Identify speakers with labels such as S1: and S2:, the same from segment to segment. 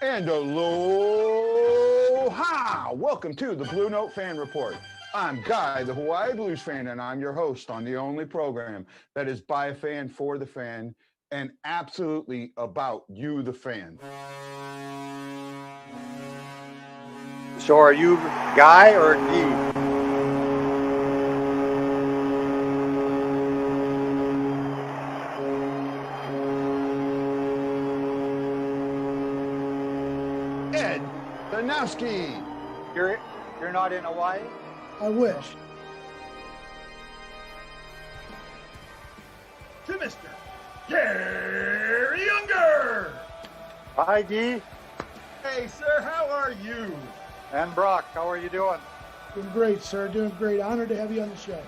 S1: And aloha! Welcome to the Blue Note Fan Report. I'm Guy, the Hawaii Blues fan, and I'm your host on the only program that is by a fan, for the fan, and absolutely about you, the fan.
S2: So are you Guy or Guy?
S1: Ed Danowski.
S2: You're not in Hawaii?
S3: I wish.
S4: To Mr. Gary Younger.
S2: Hi, Guy.
S4: Hey, sir, how are you?
S2: And Brock, how are you doing?
S3: Doing great, sir. Doing great. Honored to have you on the show.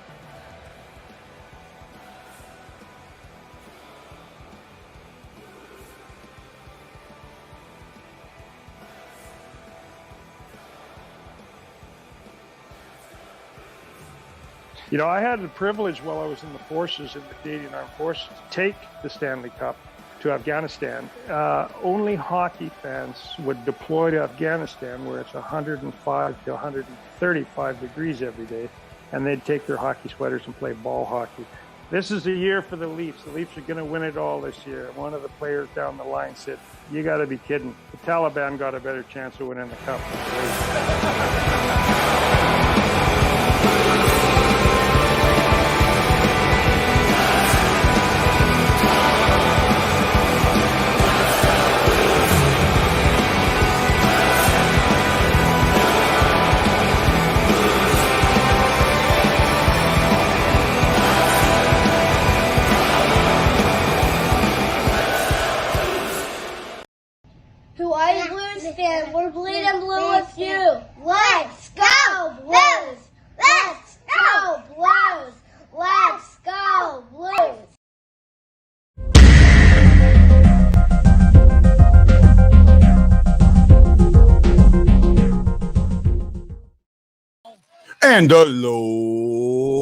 S5: You know, I had the privilege while I was in the forces, in the Canadian Armed Forces, to take the Stanley Cup to Afghanistan. Only hockey fans would deploy to Afghanistan where it's 105 to 135 degrees every day, and they'd take their hockey sweaters and play ball hockey. This is the year for the Leafs. The Leafs are going to win it all this year. One of the players down the line said, "You got to be kidding. The Taliban got a better chance of winning the cup."
S6: Hawaii Blues fan, we're bleeding blue with you. Let's go Blues! Let's go Blues! Let's go Blues!
S1: And aloha!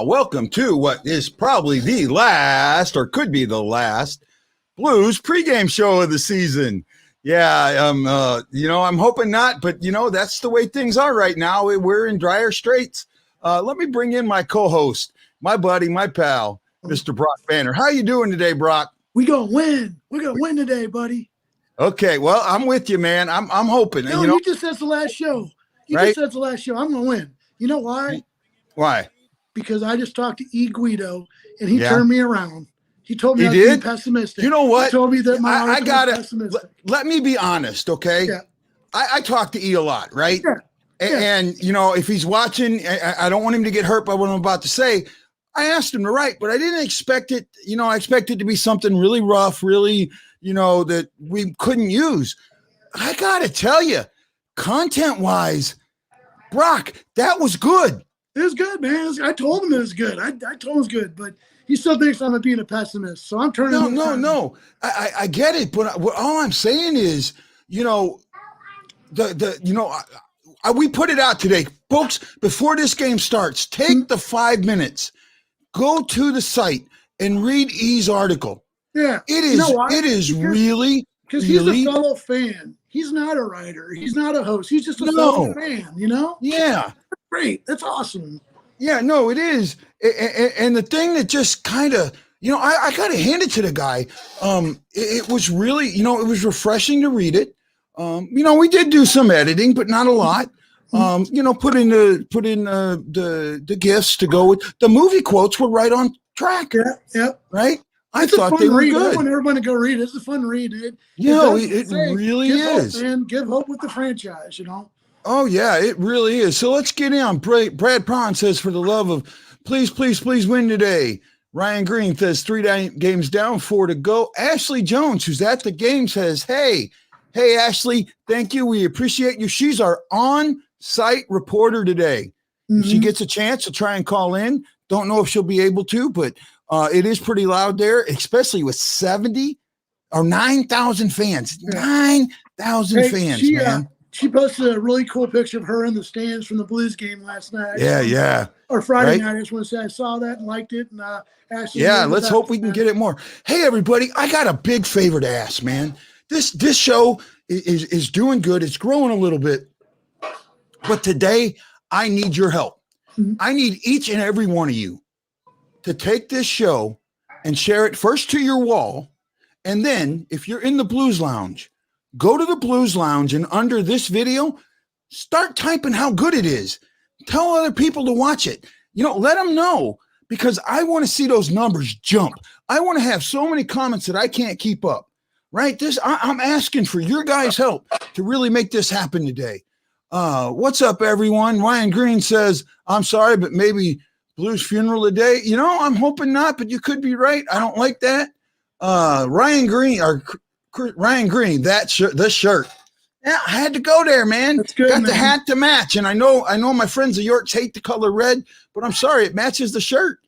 S1: Welcome to what is probably the last, or could be the last, Blues pregame show of the season. Yeah, I'm hoping not, but that's the way things are right now. We're in dire straits. Let me bring in my co-host, my buddy, my pal, Mr. Brock Banner. How you doing today, Brock?
S3: We gonna win. We're gonna win today, buddy.
S1: Okay, well, I'm with you, man. I'm hoping.
S3: No, you just said the last show. You
S1: Right?
S3: just said the last show. I'm gonna win. You know why?
S1: Why?
S3: Because I just talked to E. Guido, and he turned me around. He told me
S1: He
S3: I was
S1: did?
S3: being pessimistic.
S1: You know what?
S3: He told me that my
S1: I
S3: article
S1: got
S3: was
S1: it.
S3: pessimistic.
S1: Let me be honest, okay?
S3: Yeah.
S1: I talk to E a lot, right?
S3: Yeah.
S1: And if he's watching, I don't want him to get hurt by what I'm about to say. I asked him to write, but I didn't expect it. I expected it to be something really rough, really, that we couldn't use. I got to tell you, content-wise, Brock, that was good.
S3: It was good, man. I told him it was good. I told him it was good, but he still thinks I'm being a pessimist. So I'm turning.
S1: No. I get it, but all I'm saying is, we put it out today, folks. Before this game starts, take the 5 minutes, go to the site and read E's article.
S3: Yeah,
S1: it is. It is really
S3: because he's a fellow fan. He's not a writer. He's not a host. He's just a fellow fan.
S1: Yeah.
S3: Great. That's awesome.
S1: Yeah, no, it is. And the thing that just kind of, I got to hand it to the guy. It was really, it was refreshing to read it. We did do some editing, but not a lot. Put in the gifts to go with the movie quotes were right on track.
S3: Yeah.
S1: Right. I
S3: It's
S1: thought they were
S3: read.
S1: good.
S3: I want everyone to go read it. It's a fun read. It
S1: really is.
S3: And give hope with the franchise,
S1: Oh, yeah, it really is. So let's get in. Brad Perron says, for the love of please win today. Ryan Green says 3 games down, 4 to go. Ashley Jones, who's at the game, says, hey, Ashley, thank you. We appreciate you. She's our on-site reporter today. If she gets a chance to try and call in. Don't know if she'll be able to, but it is pretty loud there, especially with 70 or 9,000 fans. 9,000 fans, man.
S3: She posted a really cool picture of her in the stands from the Blues game last night.
S1: Yeah.
S3: Or Friday night. I just want to say I saw that and liked it. And Ashley,
S1: let's hope we can get it more. Hey, everybody, I got a big favor to ask, man. This show is doing good. It's growing a little bit. But today, I need your help. I need each and every one of you to take this show and share it first to your wall. And then if you're in the Blues Lounge, go to the Blues Lounge and under this video, start typing how good it is. Tell other people to watch it. Let them know, because I want to see those numbers jump. I want to have so many comments that I can't keep up, right? I'm asking for your guys' help to really make this happen today. What's up, everyone? Ryan Green says, I'm sorry, but maybe Blues funeral today. I'm hoping not, but you could be right. I don't like that. Ryan Green, this shirt. Yeah, I had to go there, man.
S3: That's good,
S1: Got
S3: man.
S1: the hat to match. And I know my friends of Yorks hate the color red, but I'm sorry, it matches the shirt.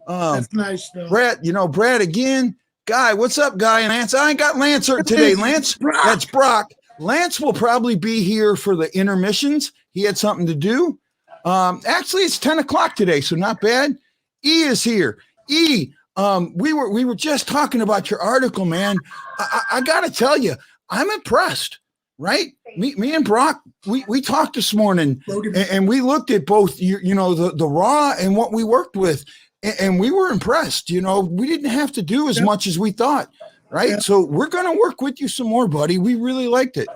S3: That's nice, though.
S1: Brad again. Guy, what's up, Guy and Lance? I ain't got Lance today. Lance, that's Brock. Lance will probably be here for the intermissions. He had something to do. Actually, it's 10 o'clock today, so not bad. E is here. E, we were just talking about your article, man. I got to tell you, I'm impressed, right? Me and Brock, we talked this morning, and we looked at both, the raw and what we worked with, and we were impressed. We didn't have to do as much as we thought. Right. Yeah. So we're going to work with you some more, buddy. We really liked it.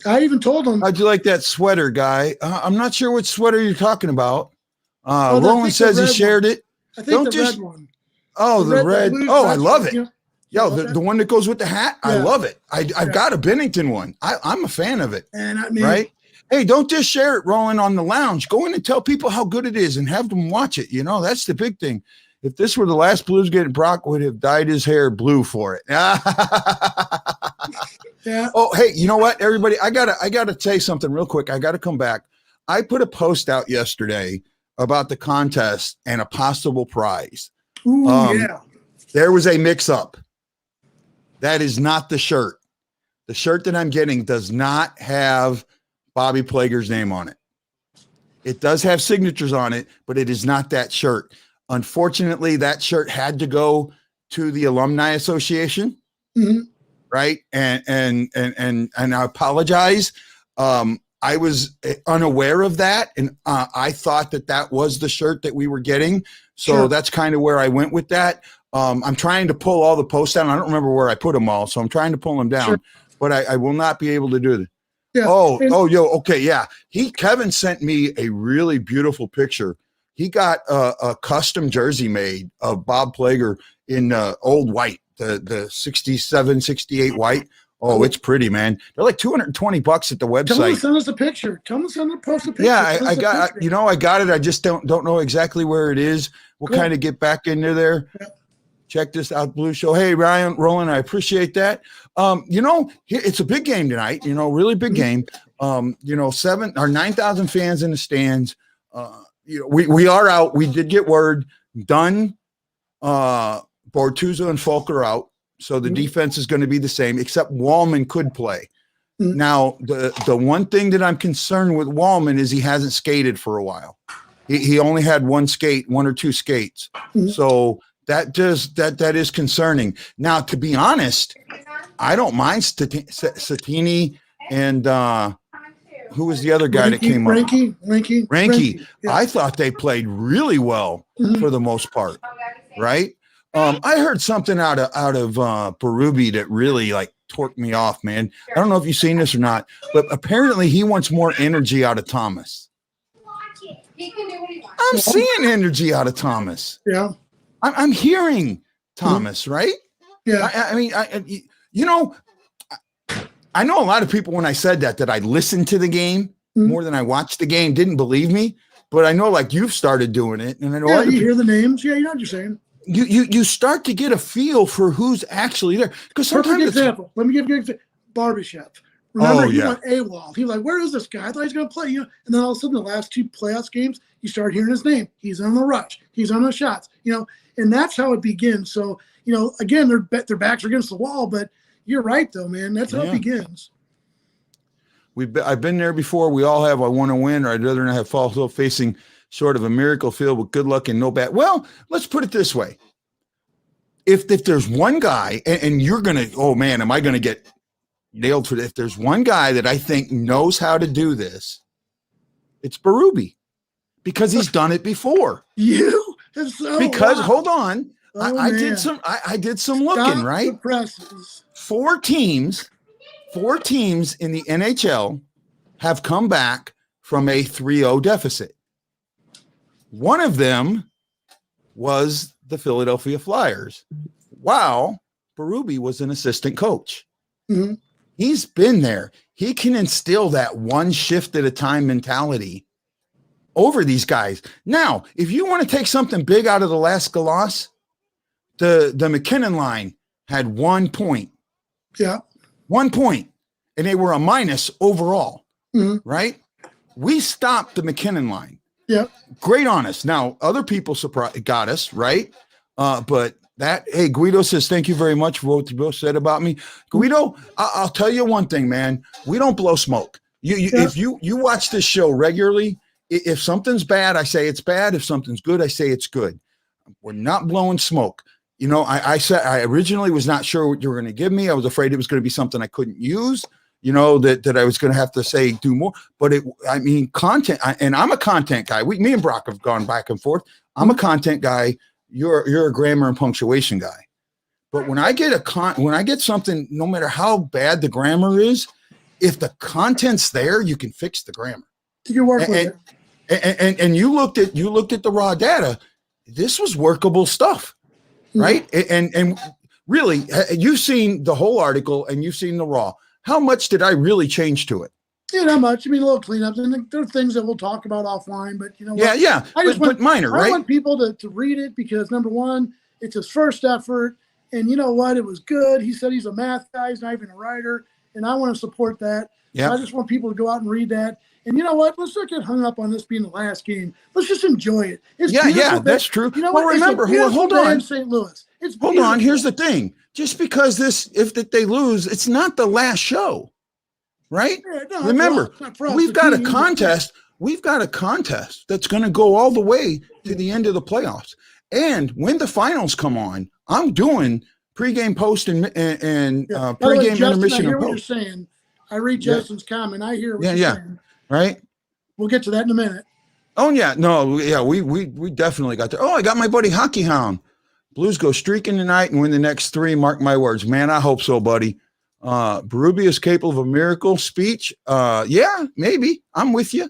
S3: I even told him.
S1: How'd you like that sweater, Guy? I'm not sure what sweater you're talking about. Roland says he shared it.
S3: I think red one.
S1: Oh, the red. Oh, I love it. Yo, the one that goes with the hat. Yeah. I love it. I've got a Bennington one. I'm a fan of it.
S3: And I mean,
S1: right. Hey, don't just share it, Roland, on the lounge. Go in and tell people how good it is and have them watch it. That's the big thing. If this were the last Blues game, Brock would have dyed his hair blue for it. Yeah. Oh, hey, you know what, everybody? I gotta say something real quick. I gotta come back. I put a post out yesterday about the contest and a possible prize.
S3: Ooh, yeah.
S1: There was a mix-up. That is not the shirt. The shirt that I'm getting does not have Bobby Plager's name on it. It does have signatures on it, but it is not that shirt. Unfortunately, that shirt had to go to the Alumni Association, right? And I apologize. I was unaware of that, and I thought that was the shirt that we were getting. So that's kind of where I went with that. I'm trying to pull all the posts down. I don't remember where I put them all, so I'm trying to pull them down. But I will not be able to do it.
S3: Yeah.
S1: Okay, yeah. Kevin sent me a really beautiful picture. He got a custom jersey made of Bob Plager in old white, the 67, 68 white. Oh, it's pretty, man. They're like $220 at the website.
S3: Tell them to send us a picture. Tell them to send us a picture.
S1: Yeah, I got it. I just don't know exactly where it is. We'll kind of get back into there. Yeah. Check this out, Blue Show. Hey, Ryan, Roland, I appreciate that. It's a big game tonight. Really big game. 7 or 9,000 fans in the stands. We are out. We did get word. Dunn, Bortuzzo, and Falk are out. So the defense is going to be the same, except Wallman could play. Now, the one thing that I'm concerned with Wallman is he hasn't skated for a while. He only had one or two skates. So that is concerning. Now, to be honest, I don't mind Satini and who was the other guy that came up? Ranky. Yeah. I thought they played really well for the most part, right? I heard something out of Berube that really torqued me off, man. I don't know if you've seen this or not, but apparently he wants more energy out of Thomas.
S6: He can do what he wants.
S1: I'm seeing energy out of Thomas.
S3: Yeah.
S1: I'm hearing Thomas, right?
S3: Yeah.
S1: I know a lot of people when I said that I listened to the game more than I watched the game didn't believe me, but I know you've started doing it, and I know
S3: you hear the names. Yeah, you know what you're saying.
S1: You start to get a feel for who's actually there. Because sometimes
S3: example. Let me give you an example. Barbashev. Remember, he went AWOL. He was like, "Where is this guy? I thought he's going to play." And then all of a sudden, the last two playoffs games, you start hearing his name. He's on the rush. He's on the shots. And that's how it begins. So, again, their backs are against the wall, but you're right, though, man. That's how it begins.
S1: I've been there before. We all have. I want to win, or I'd rather not have fall facing sort of a miracle field with good luck and no bad. Well, let's put it this way. If there's one guy and you're going to, oh man, am I going to get nailed it. If there's one guy that I think knows how to do this, it's Berube, because he's done it before.
S3: You? So
S1: Because
S3: wow.
S1: hold on,
S3: Oh,
S1: I
S3: man.
S1: did some looking, right?
S3: The presses.
S1: Four teams in the NHL have come back from a 3-0 deficit. One of them was the Philadelphia Flyers. Wow, Berube was an assistant coach.
S3: Mm-hmm.
S1: He's been there. He can instill that one shift at a time mentality over these guys. Now, if you want to take something big out of the last loss, the McKinnon line had 1 point.
S3: Yeah.
S1: 1 point. And they were a minus overall, right? We stopped the McKinnon line.
S3: Yeah.
S1: Great on us. Now, other people got us, right? But hey, Guido says, thank you very much for what you both said about me. Guido, I'll tell you one thing, man. We don't blow smoke. If you watch this show regularly, if something's bad, I say it's bad. If something's good, I say it's good. We're not blowing smoke. You know, I said I originally was not sure what you were going to give me. I was afraid it was going to be something I couldn't use, you know, that I was going to have to say, do more. But content, and I'm a content guy. Me and Brock have gone back and forth. I'm a content guy. You're a grammar and punctuation guy. But when I get something, no matter how bad the grammar is, if the content's there, you can fix the grammar.
S3: You can work with it.
S1: And you looked at the raw data. This was workable stuff. Right. And really, you've seen the whole article and you've seen the raw. How much did I really change to it?
S3: Yeah, not much. I mean, a little cleanups. And there are things that we'll talk about offline, but you know what?
S1: Yeah. But minor, right?
S3: I want people to read it because, number one, it's his first effort. And you know what? It was good. He said he's a math guy. He's not even a writer. And I want to support that.
S1: Yeah.
S3: So I just want people to go out and read that. And you know what? Let's not get hung up on this being the last game. Let's just enjoy it. It's
S1: that's true.
S3: You know
S1: well,
S3: what?
S1: remember, hold on.
S3: St. Louis. It's
S1: hold on. Here's the thing. Just because if they lose, it's not the last show, right?
S3: Yeah, no,
S1: remember, we've got a contest. We've got a contest that's going to go all the way to the end of the playoffs. And when the finals come on, I'm doing pregame, post, and pregame, intermission,
S3: I hear
S1: and
S3: what
S1: post.
S3: you're saying. I read Justin's comment. I hear what you're saying.
S1: Right.
S3: We'll get to that in a minute.
S1: Oh yeah, no, yeah, we definitely got there. Oh, I got my buddy Hockey Hound. Blues go streaking tonight and win the next 3. Mark my words, man. I hope so, buddy. Berube is capable of a miracle speech. Yeah, maybe. I'm with you.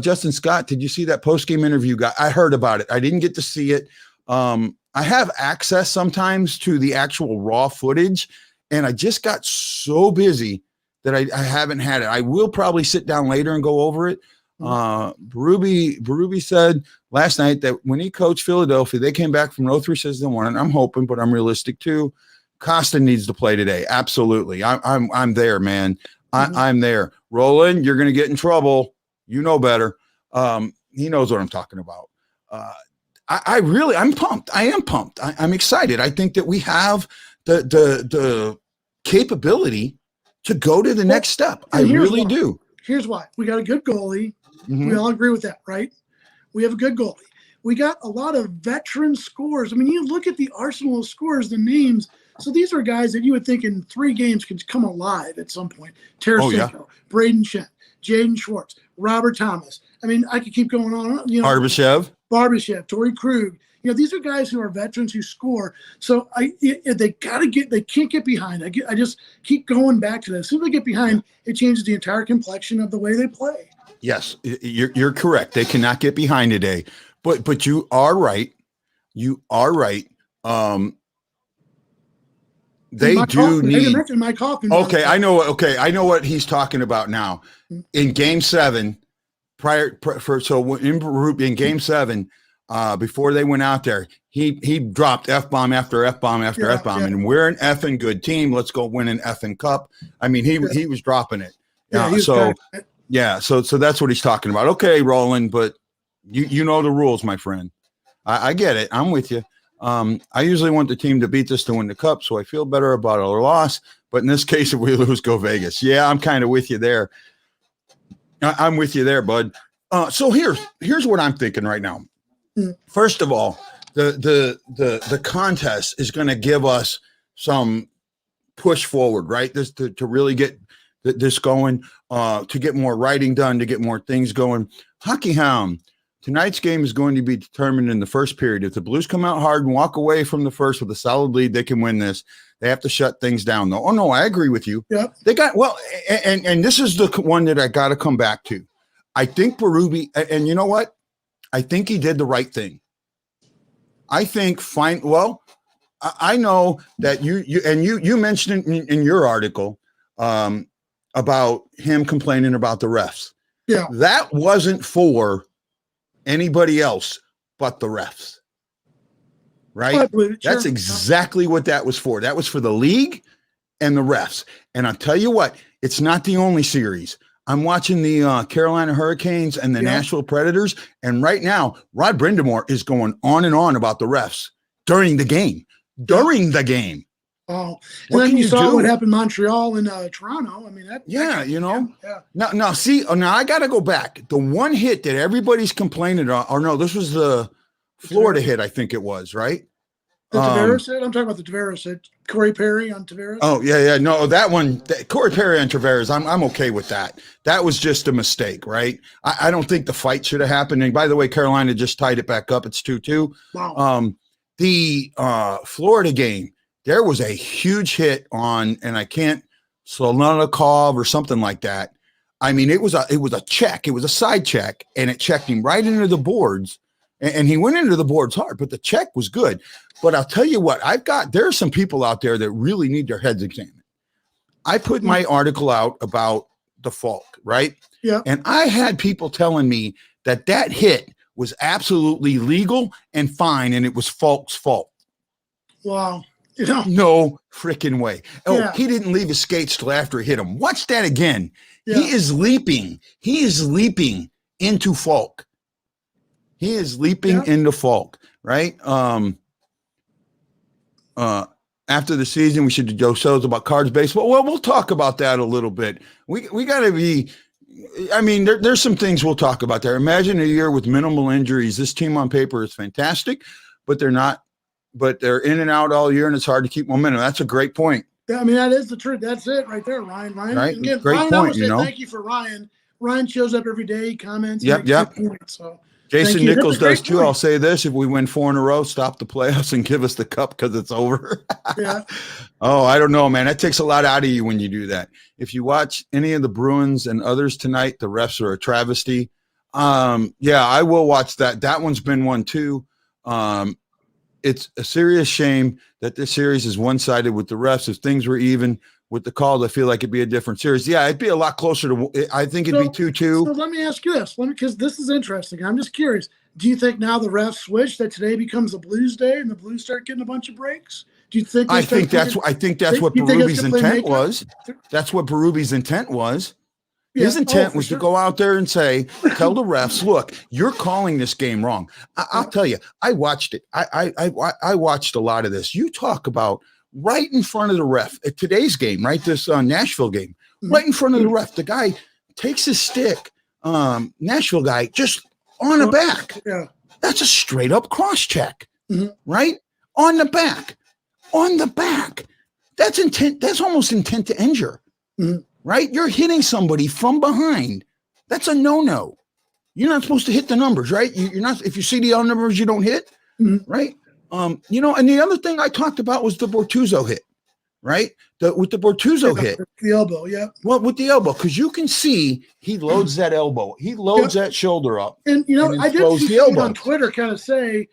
S1: Justin Scott, did you see that post-game interview? I heard about it. I didn't get to see it. I have access sometimes to the actual raw footage, and I just got so busy that I haven't had it. I will probably sit down later and go over it. Berube said last night that when he coached Philadelphia, they came back from 0-3-1, and I'm hoping, but I'm realistic too. Koston needs to play today. Absolutely. I'm there, man. I'm there. Roland, you're going to get in trouble. You know better. He knows what I'm talking about. I'm pumped. I am pumped. I'm excited. I think that we have the capability to go to the next step. I really do.
S3: Here's why. We got a good goalie. We all agree with that, right? We have a good goalie. We got a lot of veteran scorers. I mean, you look at the arsenal of scorers, the names. So these are guys that you would think in 3 games could come alive at some point. Tarasenko, Braden Shen, Jaden Schwartz, Robert Thomas. I mean, I could keep going on. You know, Barbashev, Torrey Krug. You know, these are guys who are veterans who score. So they can't get behind. I just keep going back to that. As soon as they get behind, it changes the entire complexion of the way they play.
S1: Yes, you're correct. They cannot get behind today. But you are right. You are right. They do need.
S3: Mike Hoffman.
S1: Okay, I know. Okay, I know what he's talking about now. In Game 7, in Game 7. Before they went out there, he dropped F-bomb after F-bomb after F-bomb, and we're an effing good team. Let's go win an effing cup. I mean, he was dropping it. So that's what he's talking about. Okay, Roland, but you know the rules, my friend. I get it. I'm with you. I usually want the team to beat us to win the cup, so I feel better about our loss. But in this case, if we lose, go Vegas. Yeah, I'm kind of with you there. I'm with you there, bud. So here's what I'm thinking right now. First of all, the contest is going to give us some push forward, right? This to really get this going, to get more writing done, to get more things going. Hockey Hound, tonight's game is going to be determined in the first period. If the Blues come out hard and walk away from the first with a solid lead, they can win this. They have to shut things down, though. Oh, no, I agree with you.
S3: Yep.
S1: They got, well, and this is the one that I got to come back to. I think Berube, and you know what? I think he did the right thing. I think, I know that you mentioned in your article about him complaining about the refs.
S3: Yeah.
S1: That wasn't for anybody else but the refs. Right? That's exactly what that was for. That was for the league and the refs. And I'll tell you what, it's not the only series. I'm watching the Carolina Hurricanes and the Nashville Predators. And right now, Rod Brindamore is going on and on about the refs during the game.
S3: Oh, and then you saw what happened in Montreal and Toronto. I mean,
S1: Now, see, now I got to go back. The one hit that everybody's complaining about, or no, this was the Florida hit, I think it was, right?
S3: The Tavares hit? I'm talking about the Tavares hit. Corey Perry on Tavares.
S1: Oh, yeah. No, that one, Corey Perry on Tavares, I'm okay with that. That was just a mistake, right? I don't think the fight should have happened. And by the way, Carolina just tied it back up. It's 2-2.
S3: Wow.
S1: The Florida game, there was a huge hit on, and I can't, Solonikov or something like that. I mean, it was a check. It was a side check, and it checked him right into the boards. And he went into the boards hard, but the check was good. But I'll tell you what, there are some people out there that really need their heads examined. I put my article out about the Falk, right?
S3: Yeah.
S1: And I had people telling me that hit was absolutely legal and fine, and it was Falk's fault.
S3: Wow.
S1: No freaking way. Oh,
S3: Yeah.
S1: He didn't leave his skates till after it hit him. Watch that again.
S3: Yeah.
S1: He is leaping into Falk. He is leaping into Falk, right? After the season, we should do shows about Cards baseball. Well, we'll talk about that a little bit. We got to be. I mean, there's some things we'll talk about there. Imagine a year with minimal injuries. This team on paper is fantastic, but they're not. But they're in and out all year, and it's hard to keep momentum. That's a great point.
S3: Yeah, I mean, that is the truth. That's it right there, Ryan.
S1: Right?
S3: Again,
S1: Great
S3: Ryan,
S1: point.
S3: Thank you for Ryan. Ryan shows up every day, comments.
S1: Yep.
S3: Points, so.
S1: Jason Nichols does too. I'll say this: if we win 4 in a row, stop the playoffs and give us the cup because it's over.
S3: Yeah.
S1: Oh, I don't know, man. That takes a lot out of you when you do that. If you watch any of the Bruins and others tonight, the refs are a travesty. Yeah, I will watch that. That one's been one too. It's a serious shame that this series is one-sided with the refs. If things were even with the calls, I feel like it'd be a different series. Yeah, it'd be a lot closer to. I think it'd be 2-2.
S3: So let me ask you this, because this is interesting. I'm just curious. Do you think now the refs switch that today becomes a Blues day and the Blues start getting a bunch of breaks? Do you think? I think that's what
S1: Berube's intent was. That's what Berube's intent was. His intent was to go out there and tell the refs, look, you're calling this game wrong. I'll tell you, I watched it. I watched a lot of this. You talk about right in front of the ref at today's game, right? This Nashville game, right in front of the ref. The guy takes his stick, Nashville guy, just on the back.
S3: Yeah.
S1: That's a straight up cross check, right? On the back. That's intent. That's almost intent to injure. Right? You're hitting somebody from behind. That's a no-no. You're not supposed to hit the numbers, right? You're not. If you see the other numbers, you don't hit, right? And the other thing I talked about was the Bortuzzo hit, right? With the Bortuzzo hit.
S3: The elbow, yeah.
S1: Well, with the elbow, because you can see he loads that elbow. He loads that shoulder up.
S3: And, I did see someone on Twitter kind of say,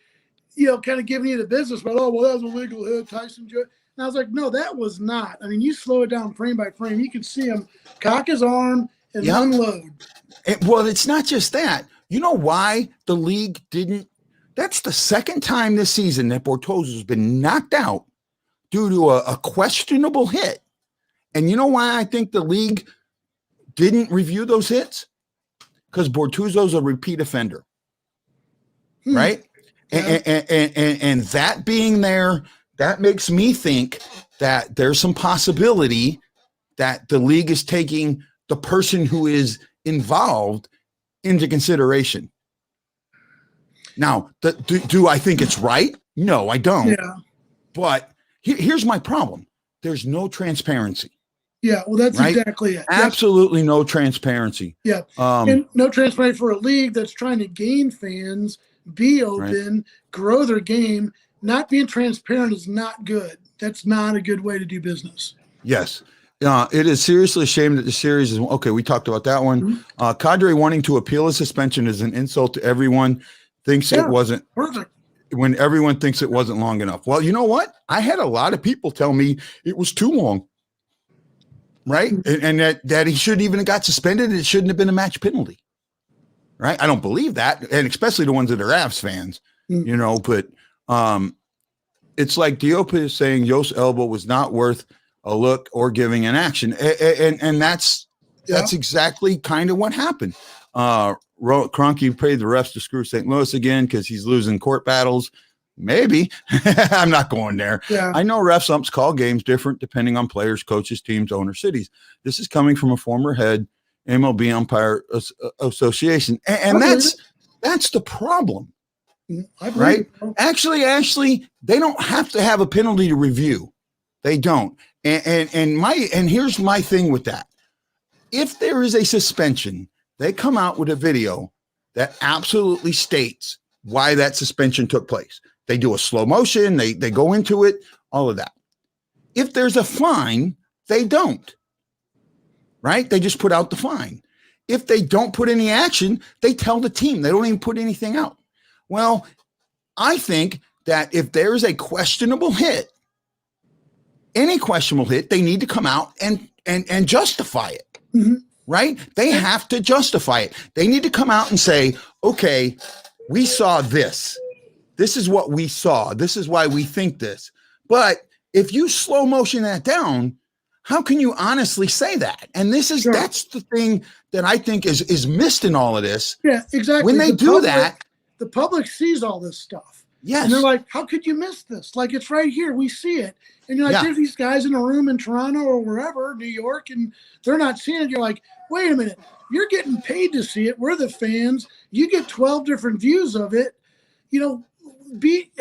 S3: kind of giving you the business, but, that was a legal hit, Tyson Jones. And I was like, no, that was not. I mean, you slow it down frame by frame. You can see him cock his arm and unload.
S1: Well, it's not just that. You know why the league didn't? That's the second time this season that Bortuzzo's been knocked out due to a questionable hit. And you know why I think the league didn't review those hits? Because Bortuzzo's a repeat offender, right? Yeah. And that being there, that makes me think that there's some possibility that the league is taking the person who is involved into consideration. Now, do I think it's right? No, I don't.
S3: Yeah.
S1: But here's my problem. there's no transparency.
S3: Yeah, well, that's
S1: right?
S3: exactly it.
S1: Absolutely no transparency.
S3: Yeah, and no transparency for a league that's trying to gain fans, be open, grow their game. Not being transparent is not good. That's not a good way to do business.
S1: Yes. It is seriously a shame that the series is okay. We talked about that one. Cadre wanting to appeal a suspension is an insult to everyone. Thinks it wasn't
S3: perfect
S1: when everyone thinks it wasn't long enough. Well, you know what? I had a lot of people tell me it was too long. Right. And that he shouldn't even have got suspended. It shouldn't have been a match penalty. Right. I don't believe that. And especially the ones that are Avs fans, you know, but it's like Diop is saying Yost's elbow was not worth a look or giving an action. And that's exactly kind of what happened. Kroenke paid the refs to screw St. Louis again because he's losing court battles. Maybe. I'm not going there.
S3: Yeah.
S1: I know refs umps call games different depending on players, coaches, teams, owner, cities. This is coming from a former head MLB umpire association. And that's the problem. Right? Actually, Ashley, they don't have to have a penalty to review. They don't. And here's my thing with that. If there is a suspension, they come out with a video that absolutely states why that suspension took place. They do a slow motion, they go into it, all of that. If there's a fine, they don't. Right? They just put out the fine. If they don't put any action, they tell the team. They don't even put anything out. Well, I think that if there is a questionable hit, any questionable hit, they need to come out and justify it.
S3: Mm-hmm.
S1: Right? They have to justify it. They need to come out and say, okay, we saw this. This is what we saw. This is why we think this. But if you slow motion that down, how can you honestly say that? And that's the thing that I think is missed in all of this.
S3: Yeah, exactly.
S1: When they do that,
S3: the public sees all this stuff.
S1: Yes.
S3: And they're like, how could you miss this? Like, it's right here. We see it. And you're like, there's these guys in a room in Toronto or wherever, New York, and they're not seeing it. You're like, wait a minute. You're getting paid to see it. We're the fans. You get 12 different views of it. You know,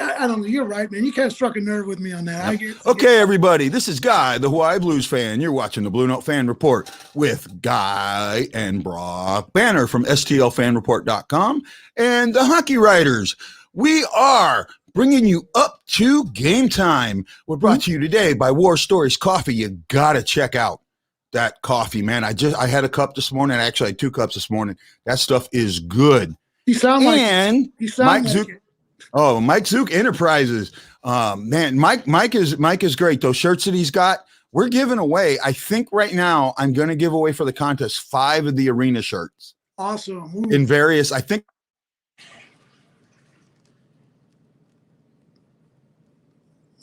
S3: I don't know. You're right, man. You kind of struck a nerve with me on that.
S1: Okay, everybody. This is Guy, the Hawaii Blues fan. You're watching the Blue Note Fan Report with Guy and Brock Banner from STLFanReport.com and the Hockey Writers. We are bringing you up to game time. We're brought to you today by War Stories Coffee. You got to check out that coffee, man. I had a cup this morning. Actually, I had 2 cups this morning. That stuff is good.
S3: You sound
S1: Mike Zook Enterprises. Man, Mike is great. Those shirts that he's got, we're giving away. I think right now I'm going to give away for the contest 5 of the arena shirts.
S3: Awesome. Ooh.
S1: In various, I think.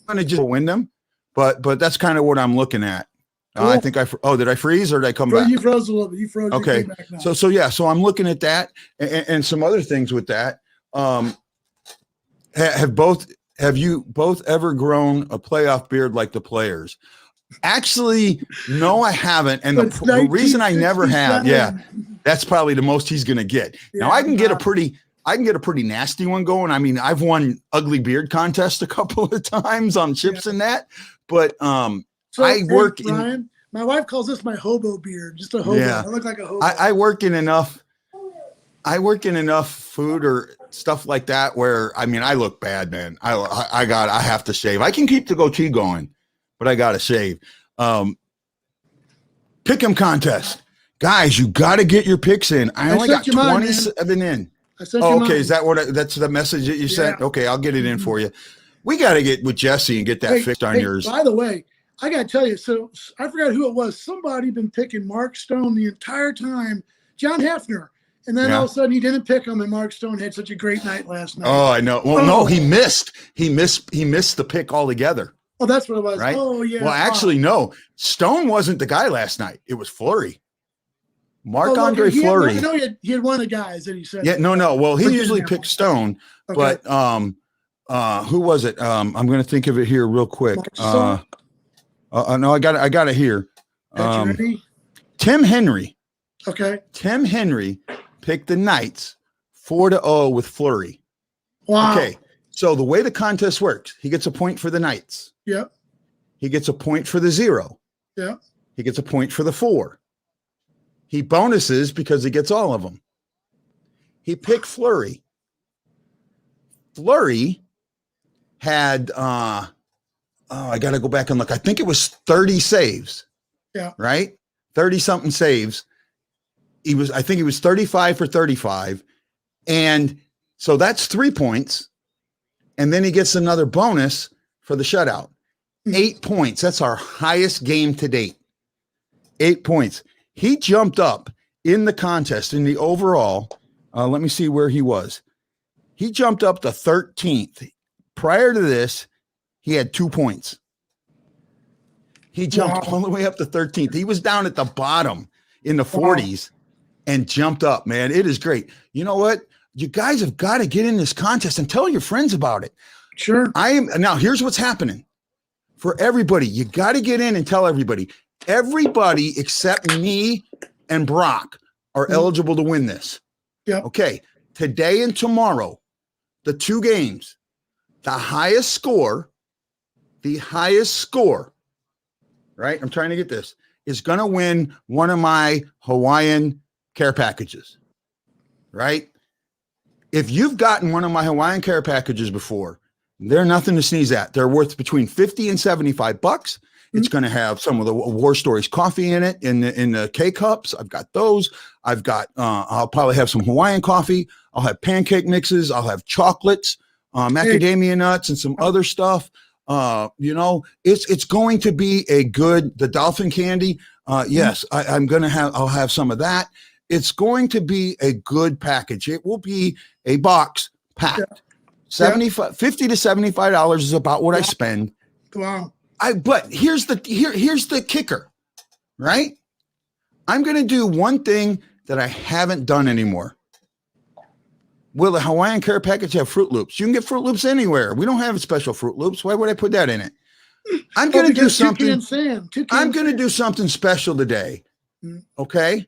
S1: I'm going to just win them, but that's kind of what I'm looking at.
S3: Cool.
S1: I think did I freeze or did I come back?
S3: You froze a little bit. You froze.
S1: Okay. So I'm looking at that and some other things with that. Have you both ever grown a playoff beard like the players? Actually, no, I haven't. And the reason I never have, that's probably the most he's going to get. Now I can get a pretty nasty one going. I mean, I've won ugly beard contest a couple of times on chips and that, but
S3: Brian, my wife calls this my hobo beard, just a hobo.
S1: Yeah.
S3: I look like a hobo.
S1: I work in enough food or stuff like that where, I mean, I look bad, man. I have to shave. I can keep the goatee going, but I got to shave. Pick 'em contest. Guys, you got to get your picks in. I only got 27 in. Okay. Is that that's the message that you sent? Okay. I'll get it in for you. We got to get with Jesse and get that fixed on yours.
S3: By the way, I got to tell you, so I forgot who it was. Somebody been picking Mark Stone the entire time, John Hefner. And then all of a sudden he didn't pick him, and Mark Stone had such a great night last night.
S1: Oh, I know. Well, no, he missed the pick altogether.
S3: Oh, that's what it was.
S1: Right?
S3: Oh, yeah.
S1: Well, actually, no. Stone wasn't the guy last night. It was Fleury. Marc-Andre Fleury.
S3: He had one of the guys that he said.
S1: Yeah, no. Well, he usually picks Stone, but who was it? I'm going to think of it here real quick. No, I got it here. Tim Henry.
S3: Okay.
S1: Tim Henry picked the Knights 4-0 with Fleury.
S3: Wow.
S1: Okay. So the way the contest works, he gets a point for the Knights.
S3: Yep.
S1: He gets a point for the 0.
S3: Yeah.
S1: He gets a point for the 4. He bonuses because he gets all of them. He picked Fleury. Fleury had, I got to go back and look. I think it was 30 saves.
S3: Yeah.
S1: Right? 30 something saves. I think he was 35 for 35. And so that's 3 points. And then he gets another bonus for the shutout. 8 points. That's our highest game to date. 8 points. He jumped up in the contest in the overall. Let me see where he was. He jumped up to 13th. Prior to this, he had 2 points. He jumped all the way up to 13th. He was down at the bottom in the 40s and jumped up, man. It is great. You know what? You guys have got to get in this contest and tell your friends about it.
S3: Sure.
S1: Now here's what's happening for everybody. You got to get in and tell everybody. Everybody except me and Brock are eligible to win this.
S3: Yeah.
S1: Okay. Today and tomorrow, the 2 games, the highest score, right? I'm trying to get this, is going to win one of my Hawaiian care packages, right? If you've gotten one of my Hawaiian care packages before, they're nothing to sneeze at. They're worth between $50 and $75. It's going to have some of the War Stories coffee in it, in the K-Cups. I've got those. I've got, I'll probably have some Hawaiian coffee. I'll have pancake mixes. I'll have chocolates, macadamia nuts, and some other stuff. It's going to be the dolphin candy. Yes, I'll have some of that. It's going to be a good package. It will be a box packed. $50 to $75 is about what I spend.
S3: Wow.
S1: But here's the kicker, right? I'm going to do one thing that I haven't done anymore. Will the Hawaiian care package have Fruit Loops? You can get Fruit Loops anywhere. We don't have special Fruit Loops. Why would I put that in it? I'm going to do something. I'm going to do something special today. Okay?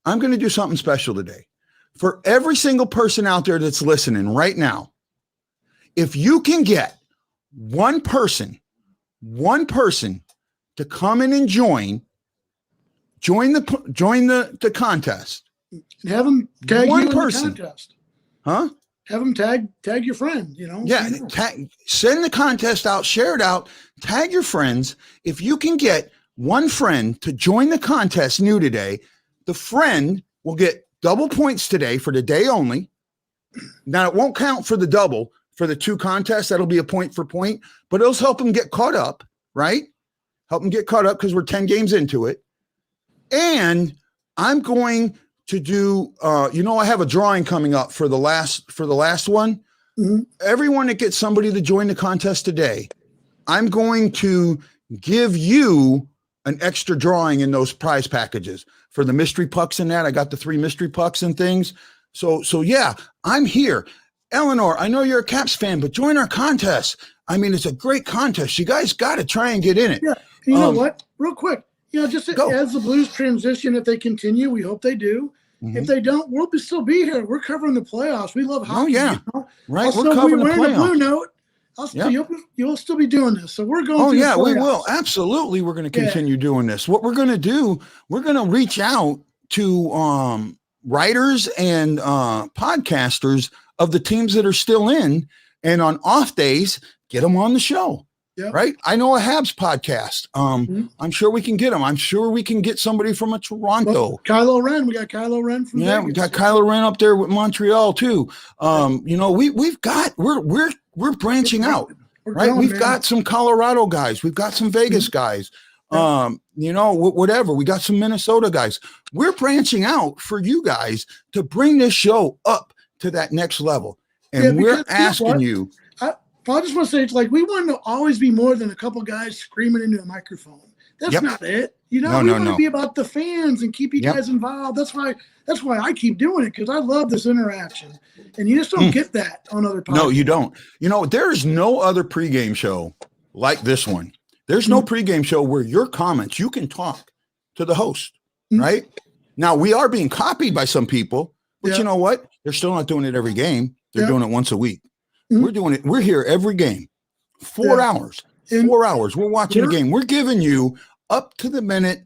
S1: I'm going to do something special today. For every single person out there that's listening right now, if you can get one person to come in and join the contest.
S3: And have them tag
S1: one
S3: you
S1: person.
S3: in the contest.
S1: Huh?
S3: Have them tag your friend,
S1: Yeah, send the contest out, share it out, tag your friends. If you can get one friend to join the contest new today, the friend will get double points today for the day only. Now, it won't count for the double for the 2 contests. That'll be a point for point, but it'll help them get caught up, right? Help them get caught up because we're 10 games into it. And I'm going to do, I have a drawing coming up for the last one. Mm-hmm. Everyone that gets somebody to join the contest today, I'm going to give you an extra drawing in those prize packages for the mystery pucks and that. I got the 3 mystery pucks and things. So yeah, I'm here. Eleanor, I know you're a Caps fan, but join our contest. I mean, it's a great contest. You guys got to try and get in it.
S3: Yeah. You know what? Real quick, just as the Blues transition, if they continue, we hope they do. Mm-hmm. If they don't, we'll still be here. We're covering the playoffs. We love hockey.
S1: Oh, yeah. Right.
S3: Also,
S1: we're covering the
S3: Blue
S1: playoffs.
S3: Note. You'll still be doing this. So we're going
S1: Oh,
S3: through
S1: yeah,
S3: the
S1: we
S3: playoffs.
S1: will. Absolutely. We're going to continue doing this. What we're going to do, we're going to reach out to writers and podcasters of the teams that are still in, and on off days, get them on the show. Yep. Right. I know a Habs podcast. I'm sure we can get them. I'm sure we can get somebody from a Toronto.
S3: Well, Kylo Ren. We got Kylo Ren from Vegas.
S1: We got Kylo Ren up there with Montreal too. We're branching out. Right. We've got some Colorado guys. We've got some Vegas guys. Whatever. We got some Minnesota guys. We're branching out for you guys to bring this show up to that next level. And we're asking you.
S3: I just want to say, it's like we want to always be more than a couple guys screaming into a microphone. That's not it. We want to be about the fans and keep you guys involved. That's why I keep doing it, because I love this interaction. And you just don't get that on other podcasts.
S1: No, you don't. There's no other pregame show like this one. There's no pregame show where your comments, you can talk to the host, right? Now, we are being copied by some people, but you know what? They're still not doing it every game. They're doing it once a week. We're doing it. We're here every game, 4 hours. 4 hours. We're watching a game. We're giving you up to the minute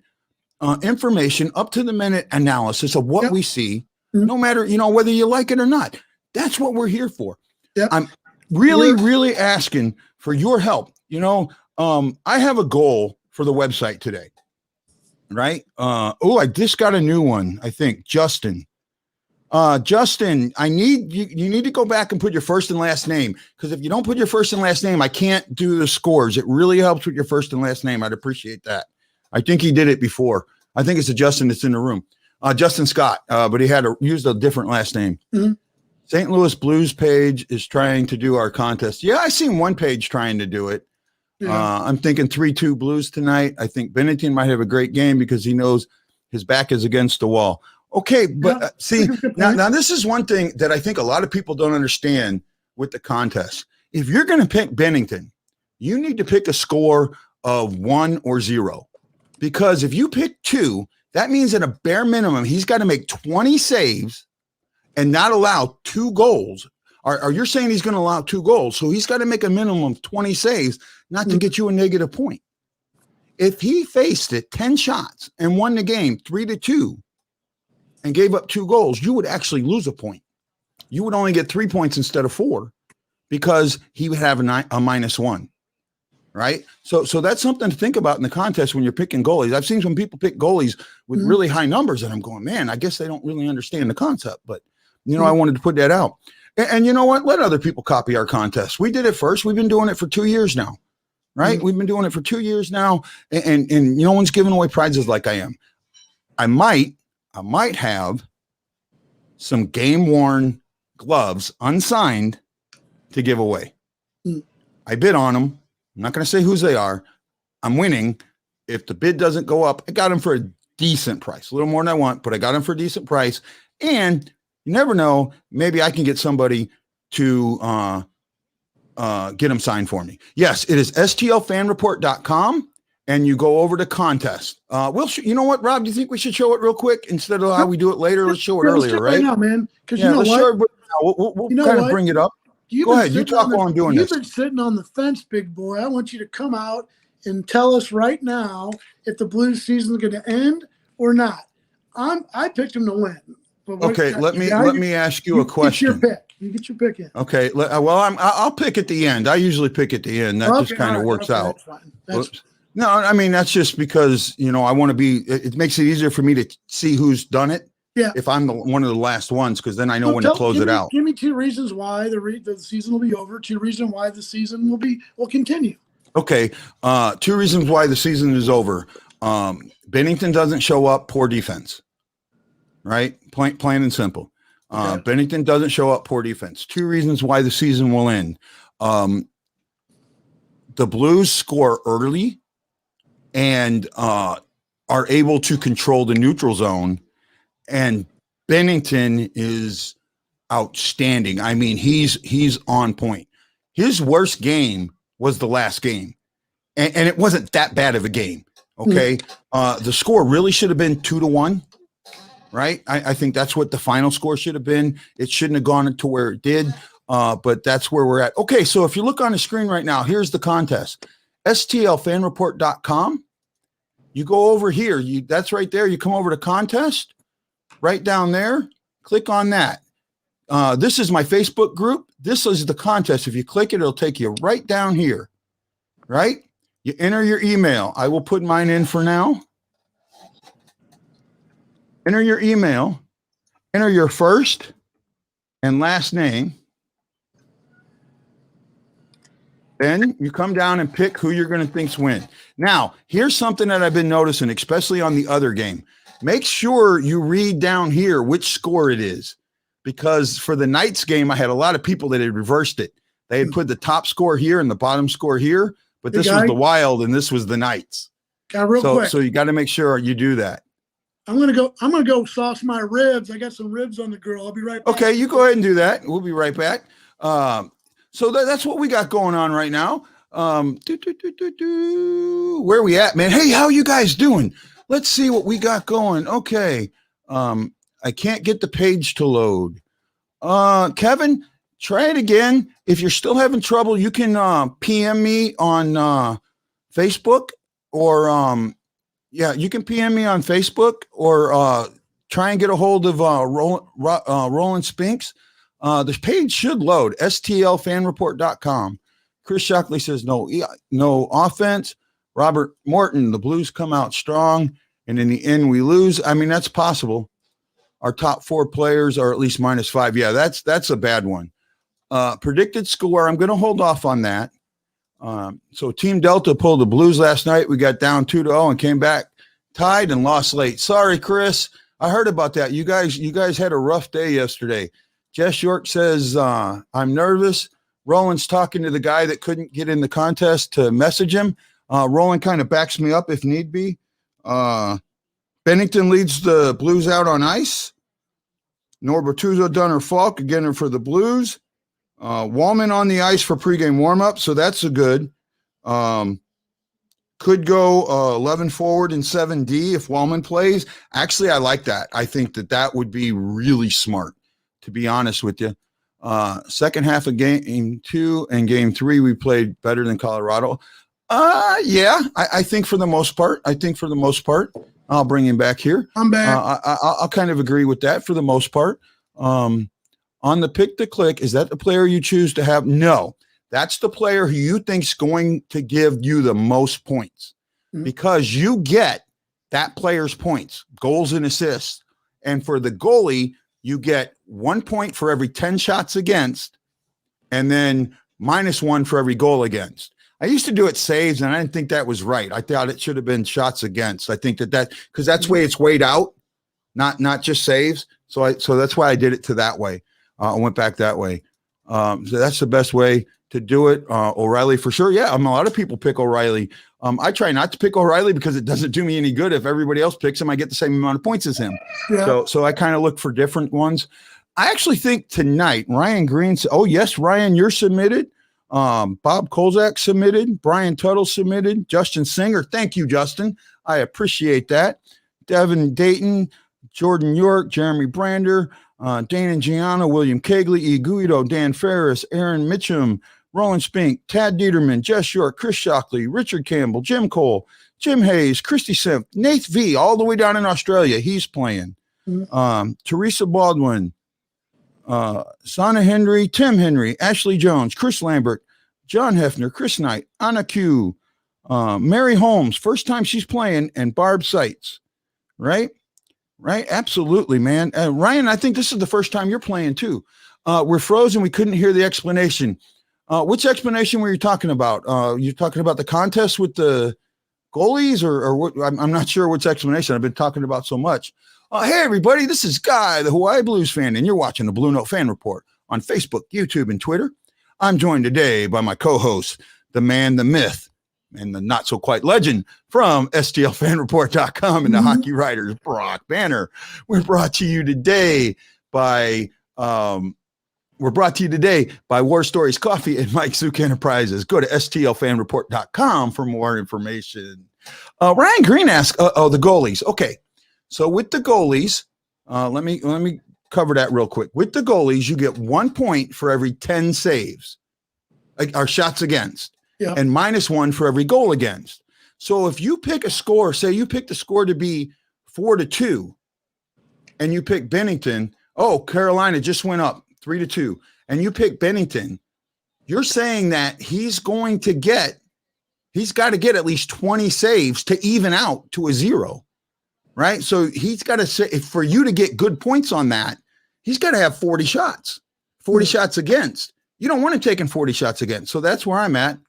S1: information, up to the minute analysis of what we see, no matter, whether you like it or not. That's what we're here for. Yep. I'm really asking for your help. I have a goal for the website today, right? I just got a new one. I think Justin, I need you need to go back and put your first and last name. Cause if you don't put your first and last name, I can't do the scores. It really helps with your first and last name. I'd appreciate that. I think he did it before. I think it's a Justin that's in the room. Justin Scott, but he used a different last name. Mm-hmm. St. Louis Blues page is trying to do our contest. Yeah, I seen one page trying to do it. Yeah. I'm thinking 3-2 Blues tonight. I think Bennington might have a great game because he knows his back is against the wall. Okay, but see, now this is one thing that I think a lot of people don't understand with the contest. If you're going to pick Bennington, you need to pick a score of 1 or 0. Because if you pick 2, that means at a bare minimum, he's got to make 20 saves and not allow 2 goals. Or you're saying he's going to allow 2 goals. So he's got to make a minimum of 20 saves not to get you a negative point. If he faced it 10 shots and won the game 3-2 and gave up 2 goals, you would actually lose a point. You would only get 3 points instead of 4 because he would have a -1. Right. So that's something to think about in the contest when you're picking goalies. I've seen some people pick goalies with really high numbers and I'm going, man, I guess they don't really understand the concept. But, I wanted to put that out. And you know what? Let other people copy our contest. We did it first. We've been doing it for 2 years now. Right. Mm-hmm. We've been doing it for 2 years now. And no one's giving away prizes like I am. I might have some game worn gloves unsigned to give away. Mm-hmm. I bid on them. I'm not going to say whose they are. I'm winning. If the bid doesn't go up, I got them for a decent price, a little more than I want, but I got them for a decent price. And you never know, maybe I can get somebody to get them signed for me. Yes, it is stlfanreport.com, and you go over to contest. You know what, Rob? Do you think we should show it real quick instead of how we do it later? Let's show it earlier, right?
S3: Now, man, because
S1: let's show it. We'll kind of bring it up. Go ahead. You talk while I'm doing this.
S3: You've been sitting on the fence, big boy. I want you to come out and tell us right now if the Blues season is going to end or not. I picked him to win.
S1: Okay, let me ask you a question.
S3: You get your pick in.
S1: Okay. I'll pick at the end. I usually pick at the end. That just kind of works out. That's fine. No, I mean that's just because I want to be. It makes it easier for me to see who's done it. Yeah. If I'm one of the last ones, because then I know when to close it out.
S3: Give me 2 reasons why the season will be over. 2 reasons why the season will continue.
S1: Okay. 2 reasons why the season is over. Bennington doesn't show up. Poor defense. Right. Plain and simple. Okay. Bennington doesn't show up. Poor defense. 2 reasons why the season will end. The Blues score early and are able to control the neutral zone. And Bennington is outstanding. I mean, he's on point. His worst game was the last game. And it wasn't that bad of a game. Okay. The score really should have been 2-1. Right. I think that's what the final score should have been. It shouldn't have gone to where it did. But that's where we're at. Okay. So if you look on the screen right now, here's the contest. STLFanreport.com. You go over here. That's right there. You come over to contest. Right down there, click on that. This is my Facebook group. This is the contest. If you click it, it'll take you right down here, right? You enter your email. I will put mine in for now. Enter your email. Enter your first and last name. Then you come down and pick who you're going to think's win. Now, here's something that I've been noticing, especially on the other game. Make sure you read down here which score it is, because for the Knights game, I had a lot of people that had reversed it. They had put the top score here and the bottom score here, but this was the Wild and this was the Knights. So you got to make sure you do that.
S3: I'm gonna go sauce my ribs. I got some ribs on the grill. I'll be right back.
S1: Okay, you go ahead and do that. We'll be right back. So that's what we got going on right now. Where are we at, man? Hey, how you guys doing? Let's see what we got going. Okay. I can't get the page to load. Kevin, try it again. If you're still having trouble, you can PM me on Facebook or you can PM me on Facebook or try and get a hold of Roland Spinks. The page should load, stlfanreport.com. Chris Shockley says no offense. Robert Morton, the Blues come out strong, and in the end we lose. I mean, that's possible. Our top 4 players are at least -5. Yeah, that's a bad one. Predicted score, I'm going to hold off on that. So Team Delta pulled the Blues last night. We got down 2-0 and came back tied and lost late. Sorry, Chris. I heard about that. You guys had a rough day yesterday. Jess York says, I'm nervous. Roland's talking to the guy that couldn't get in the contest to message him. Roland kind of backs me up if need be. Bennington leads the Blues out on ice. Norbertuzo, Dunn, or Falk again for the Blues. Wallman on the ice for pregame warm-up, so that's a good. Could go 11 forward and 7D if Wallman plays. Actually, I like that. I think that would be really smart, to be honest with you. Second half of game 2 and game 3, we played better than Colorado. Yeah, I think for the most part. I'll bring him back here.
S3: I'm back.
S1: I'll kind of agree with that for the most part. On the pick to click, is that the player you choose to have? No, that's the player who you think's going to give you the most points because you get that player's points, goals and assists. And for the goalie, you get 1 point for every 10 shots against, and then -1 for every goal against. I used to do it saves, and I didn't think that was right. I thought it should have been shots against. I think that because that's the way it's weighed out, not just saves. So that's why I did it that way. I went back that way. So that's the best way to do it. O'Reilly for sure. Yeah, a lot of people pick O'Reilly. I try not to pick O'Reilly because it doesn't do me any good. If everybody else picks him, I get the same amount of points as him. Yeah. So I kind of look for different ones. I actually think tonight, Ryan Green. Oh yes, Ryan, you're submitted. Bob Kolzak submitted. Brian Tuttle submitted. Justin Singer. Thank you, Justin. I appreciate that. Devin Dayton, Jordan York, Jeremy Brander, Dana Gianna, William Kegley, E. Guido, Dan Ferris, Aaron Mitchum, Roland Spink, Tad Dieterman, Jess York, Chris Shockley, Richard Campbell, Jim Cole, Jim Hayes, Christy Simp, Nate V, all the way down in Australia. He's playing. Teresa Baldwin, Sana Henry, Tim Henry, Ashley Jones, Chris Lambert, John Hefner, Chris Knight, Anna Q, Mary Holmes, first time she's playing, and Barb Seitz. Right? Absolutely, man. Ryan, I think this is the first time you're playing too. We're frozen. We couldn't hear the explanation. Which explanation were you talking about? You talking about the contest with the goalies or what? I'm not sure which explanation. I've been talking about so much. Hey, everybody, this is Guy, the Hawaii Blues fan, and you're watching the Blue Note Fan Report on Facebook, YouTube, and Twitter. I'm joined today by my co-host, the man, the myth, and the not-so-quite legend from STLFanReport.com and the hockey writers, Brock Banner. We're brought to you today by War Stories Coffee and Mike Zook Enterprises. Go to STLFanReport.com for more information. Ryan Green asked, the goalies. Okay. So with the goalies, let me cover that real quick. With the goalies, you get 1 point for every 10 saves, or shots against, and -1 for every goal against. So if you pick a score, say you pick the score to be 4-2, and you pick Bennington, Carolina just went up 3-2, and you pick Bennington, you're saying that he's got to get at least 20 saves to even out to a 0. Right. So he's got to say, for you to get good points on that, he's got to have 40 shots against. You don't want him taking 40 shots against. So that's where I'm at.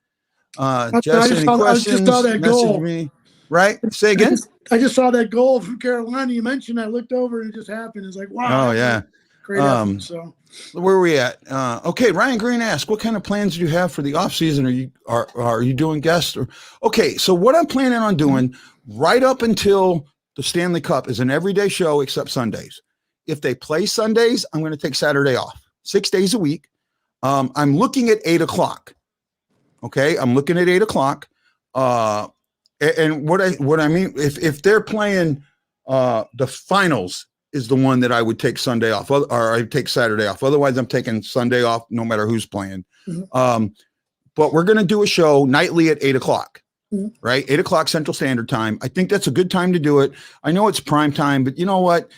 S1: Jess, any questions? Message me. Right. Say again.
S3: I just saw that goal from Carolina. You mentioned, I looked over and it just happened. It's like, wow.
S1: Oh yeah.
S3: Great effort, so
S1: where are we at? Okay. Ryan Green asked, what kind of plans do you have for the off season? Are you doing guests okay. So what I'm planning on doing right up until the Stanley Cup is an everyday show except Sundays. If they play Sundays, I'm going to take Saturday off, 6 days a week. I'm looking at 8:00. Okay. I'm looking at 8:00. And what I mean, if they're playing the finals is the one that I would take Sunday off, or I take Saturday off. Otherwise, I'm taking Sunday off no matter who's playing. But we're going to do a show nightly at 8:00, right? 8:00 Central Standard Time. I think that's a good time to do it. I know it's prime time, but you know what?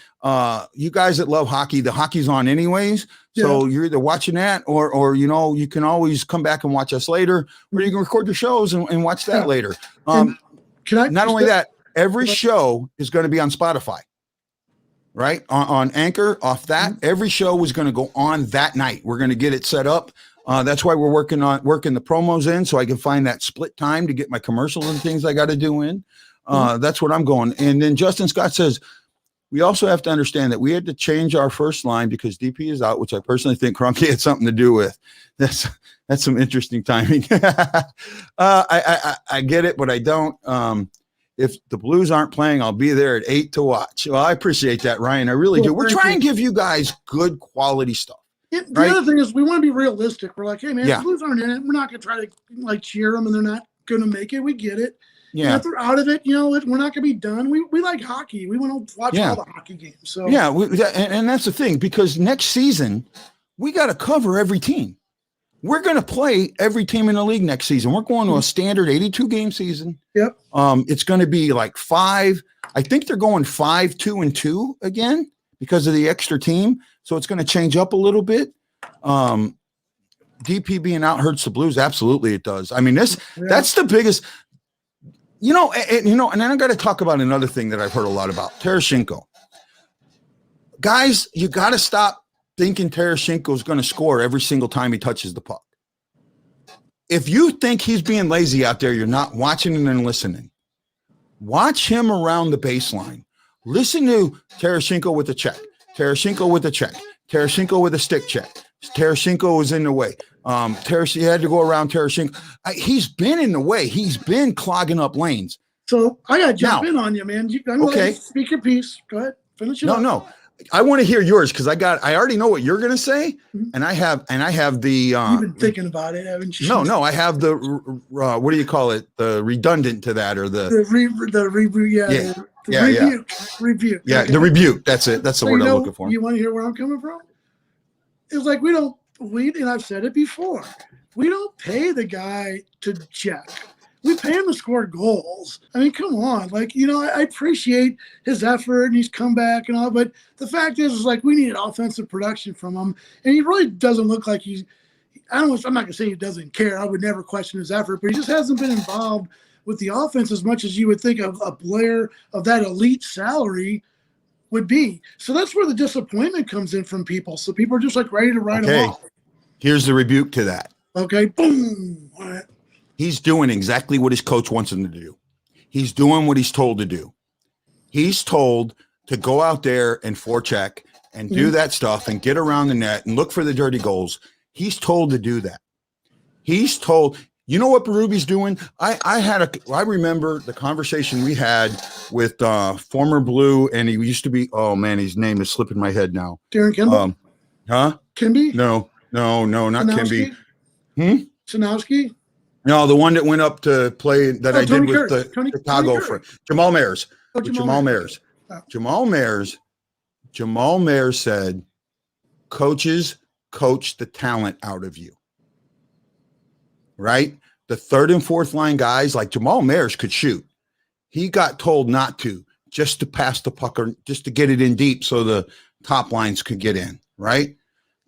S1: You guys that love hockey, the hockey's on anyways. So you're either watching that or, you can always come back and watch us later, or you can record your shows and watch that later. Not only that, every show is going to be on Spotify. Right on Anchor, off that, every show is going to go on that night. We're going to get it set up. That's why we're working the promos in, so I can find that split time to get my commercials and things I got to do in. That's what I'm going. And then Justin Scott says, we also have to understand that we had to change our first line because DP is out, which I personally think Kroenke had something to do with. That's some interesting timing. I get it, but I don't. If the Blues aren't playing, I'll be there at 8 to watch. Well, I appreciate that, Ryan. I really do. We're trying to give you guys good quality stuff.
S3: The other thing is we want to be realistic. We're like, hey, man, if the Blues aren't in it, we're not going to try to cheer them and they're not going to make it. We get it. Yeah. And if they're out of it, we're not going to be done. We like hockey. We want to watch all the hockey games. So
S1: and that's the thing, because next season we got to cover every team. We're going to play every team in the league next season. We're going to a standard 82-game season.
S3: Yep.
S1: It's going to be like 5. I think they're going 5-2-2 again because of the extra team. So it's going to change up a little bit. DP being out hurts the Blues. Absolutely, it does. I mean, that's the biggest. And then I got to talk about another thing that I've heard a lot about, Tarasenko. Guys, you got to stop thinking Tarasenko is going to score every single time he touches the puck. If you think he's being lazy out there, you're not watching and listening. Watch him around the baseline. Listen to Tarasenko with a check. Tarasenko with a check. Tarasenko with a stick check. Tarasenko was in the way. He had to go around Tarasenko. He's been in the way. He's been clogging up lanes.
S3: So I got to jump in on you, man. Okay. Speak your piece. Go ahead. Finish it up.
S1: No. I want to hear yours because I already know what you're going to say, and I have the.
S3: You've been thinking about it, haven't you?
S1: No. I have the what do you call it? The redundant to that, or the rebuke. Rebuke. Yeah, okay. The rebuke. That's it. That's the word I'm looking for.
S3: You want to hear where I'm coming from? It's like and I've said it before. We don't pay the guy to check. We pay him to score goals. I mean, come on. I appreciate his effort and he's come back and all, but the fact is we need offensive production from him. And he really doesn't look like I'm not going to say he doesn't care. I would never question his effort, but he just hasn't been involved with the offense as much as you would think of a player of that elite salary would be. So that's where the disappointment comes in from people. So people are just ready to write him off.
S1: Here's the rebuke to that.
S3: Okay. Boom. All right.
S1: He's doing exactly what his coach wants him to do. He's doing what he's told to do. He's told to go out there and forecheck and do that stuff and get around the net and look for the dirty goals. He's told to do that. He's told. You know what Berube's doing? I remember the conversation we had with former Blue, and he used to be. Oh man, his name is slipping my head now.
S3: Darren Kimball. Kimby?
S1: No, not Kimby.
S3: Sanowski?
S1: No, the one that went up to play that I did with the Chicago for Jamal Mayers. Jamal Mayers. Jamal Mayers said, coaches coach the talent out of you. Right? The third and fourth line guys like Jamal Mayers could shoot. He got told not to, just to pass the puck or just to get it in deep so the top lines could get in. Right?